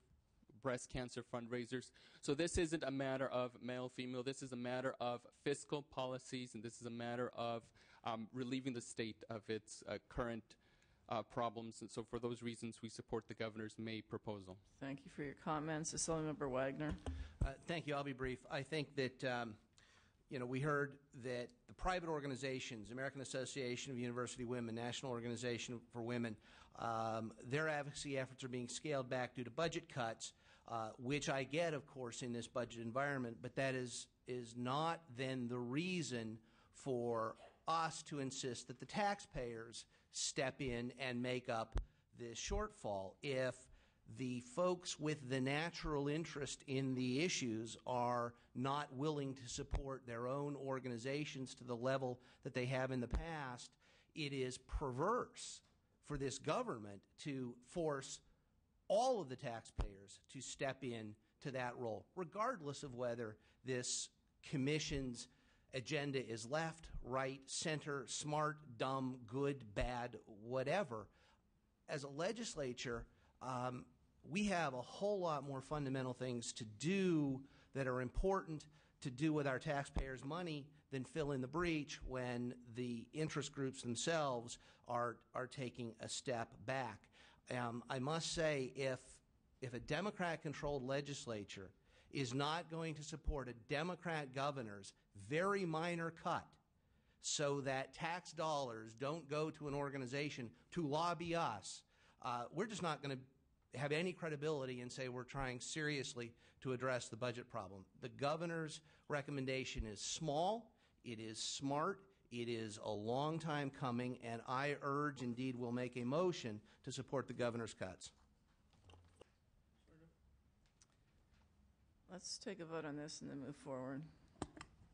breast cancer fundraisers. So this isn't a matter of male, female. This is a matter of fiscal policies, and this is a matter of relieving the state of its current problems. And so for those reasons, we support the Governor's May proposal. Thank you for your comments. Assemblymember Wagner. Thank you. I'll be brief. I think that we heard that the private organizations, American Association of University Women, National Organization for Women, their advocacy efforts are being scaled back due to budget cuts, which I get, of course, in this budget environment, but that is not then the reason for us to insist that the taxpayers step in and make up this shortfall. If the folks with the natural interest in the issues are not willing to support their own organizations to the level that they have in the past, it is perverse for this government to force all of the taxpayers to step in to that role, regardless of whether this commission's agenda is left, right, center, smart, dumb, good, bad, whatever. As a legislature, we have a whole lot more fundamental things to do that are important to do with our taxpayers' money than fill in the breach when the interest groups themselves are taking a step back. I must say, if a Democrat-controlled legislature is not going to support a Democrat governor's very minor cut so that tax dollars don't go to an organization to lobby us, we're just not going to have any credibility and say we're trying seriously to address the budget problem. The governor's recommendation is small, it is smart, it is a long time coming, and I urge, indeed, will make a motion to support the governor's cuts. Let's take a vote on this and then move forward.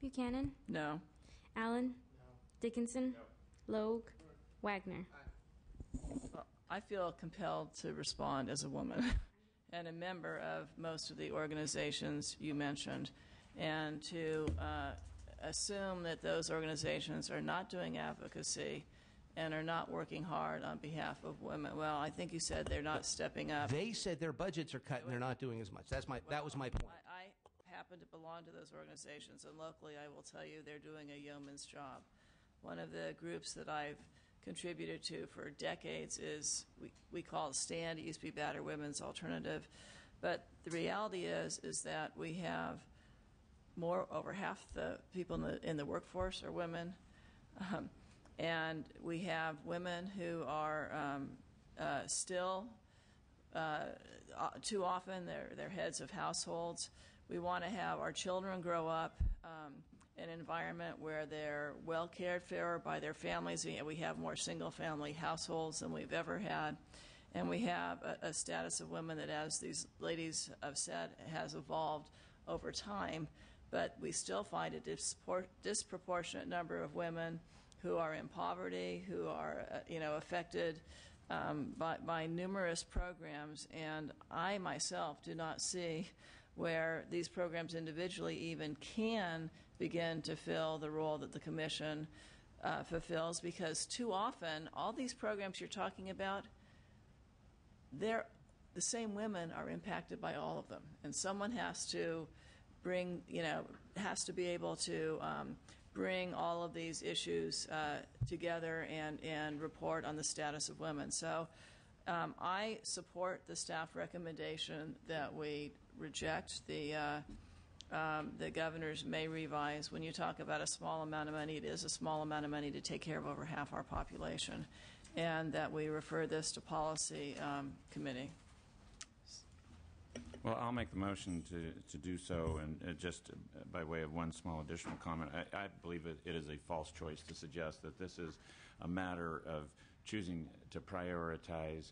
Buchanan? No. Allen? No. Dickinson? No. Logue? Wagner? Well, I feel compelled to respond as a woman and a member of most of the organizations you mentioned, and to assume that those organizations are not doing advocacy and are not working hard on behalf of women. Well, I think you said they're not stepping up. They said their budgets are cut and they're not doing as much. That was my point. I happen to belong to those organizations, and locally I will tell you they're doing a yeoman's job. One of the groups that I've contributed to for decades is, we call it STAND. It used to be Battered Women's Alternative. But the reality is that we have over half the people in the workforce are women. And we have women who are still, too often, they're heads of households. We want to have our children grow up in an environment where they're well cared for by their families. We have more single-family households than we've ever had. And we have a status of women that, as these ladies have said, has evolved over time. But we still find a disproportionate number of women who are in poverty, who are affected by numerous programs. And I myself do not see where these programs individually even can begin to fill the role that the Commission fulfills, because too often all these programs you're talking about, they're the same women are impacted by all of them, and someone has to bring, has to be able to bring all of these issues together and report on the status of women. So I support the staff recommendation that we reject the governors may revise. When you talk about a small amount of money, it is a small amount of money to take care of over half our population, and that we refer this to policy committee. Well, I'll make the motion to do so, and just by way of one small additional comment, I believe it is a false choice to suggest that this is a matter of choosing to prioritize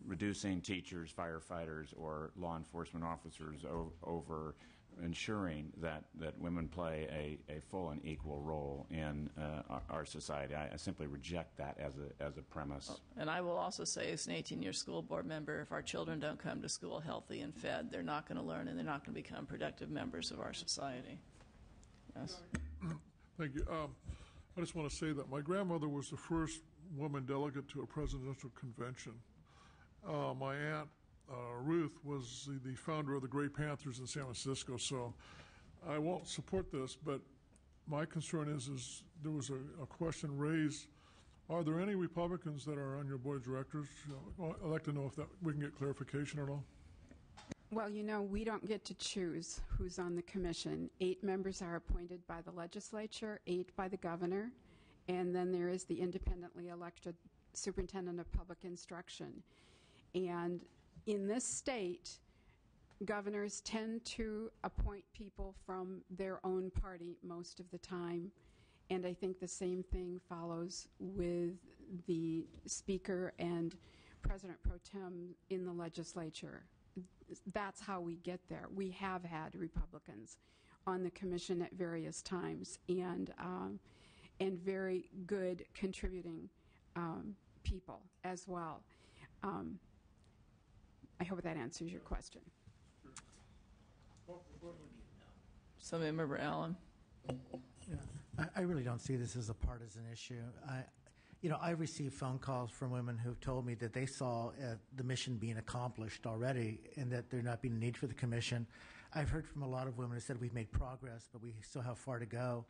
reducing teachers, firefighters, or law enforcement officers over ensuring that women play a full and equal role in our society. I simply reject that as a premise. And I will also say, as an 18-year school board member, if our children don't come to school healthy and fed, they're not going to learn, and they're not going to become productive members of our society. Yes? Thank you. I just want to say that my grandmother was the first woman delegate to a presidential convention. My aunt Ruth was the founder of the Gray Panthers in San Francisco, so I won't support this, but my concern is there was a question raised. Are there any Republicans that are on your board of directors? I'd like to know if we can get clarification at all. Well, we don't get to choose who's on the commission. 8 members are appointed by the legislature, 8 by the governor, and then there is the independently elected superintendent of public instruction. And in this state, governors tend to appoint people from their own party most of the time, and I think the same thing follows with the Speaker and President Pro Tem in the legislature. That's how we get there. We have had Republicans on the commission at various times, and very good contributing people as well. I hope that answers your question. Somebody remember Alan? Yeah, I really don't see this as a partisan issue. I received phone calls from women who've told me that they saw the mission being accomplished already and that there not being a need for the commission. I've heard from a lot of women who said we've made progress, but we still have far to go.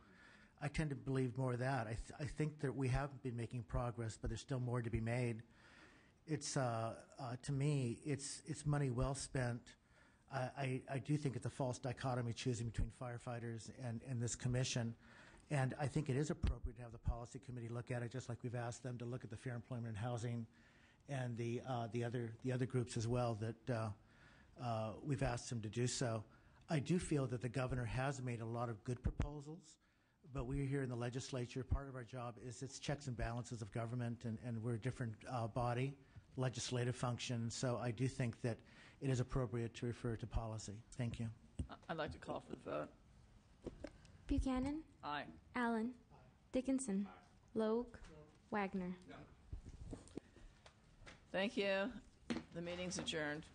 I tend to believe more of that. I think that we have been making progress, but there's still more to be made. It's to me, it's money well spent. I do think it's a false dichotomy choosing between firefighters and this commission, and I think it is appropriate to have the policy committee look at it, just like we've asked them to look at the fair employment and housing, and the other groups as well that we've asked them to do so. I do feel that the governor has made a lot of good proposals, but we're here in the legislature. Part of our job is it's checks and balances of government, and we're a different body, legislative function. So I do think that it is appropriate to refer to policy. Thank you. I'd like to call for the vote. Buchanan? Aye. Allen? Aye. Dickinson? Aye. Logue? No. Wagner? No. Thank you. The meeting's adjourned.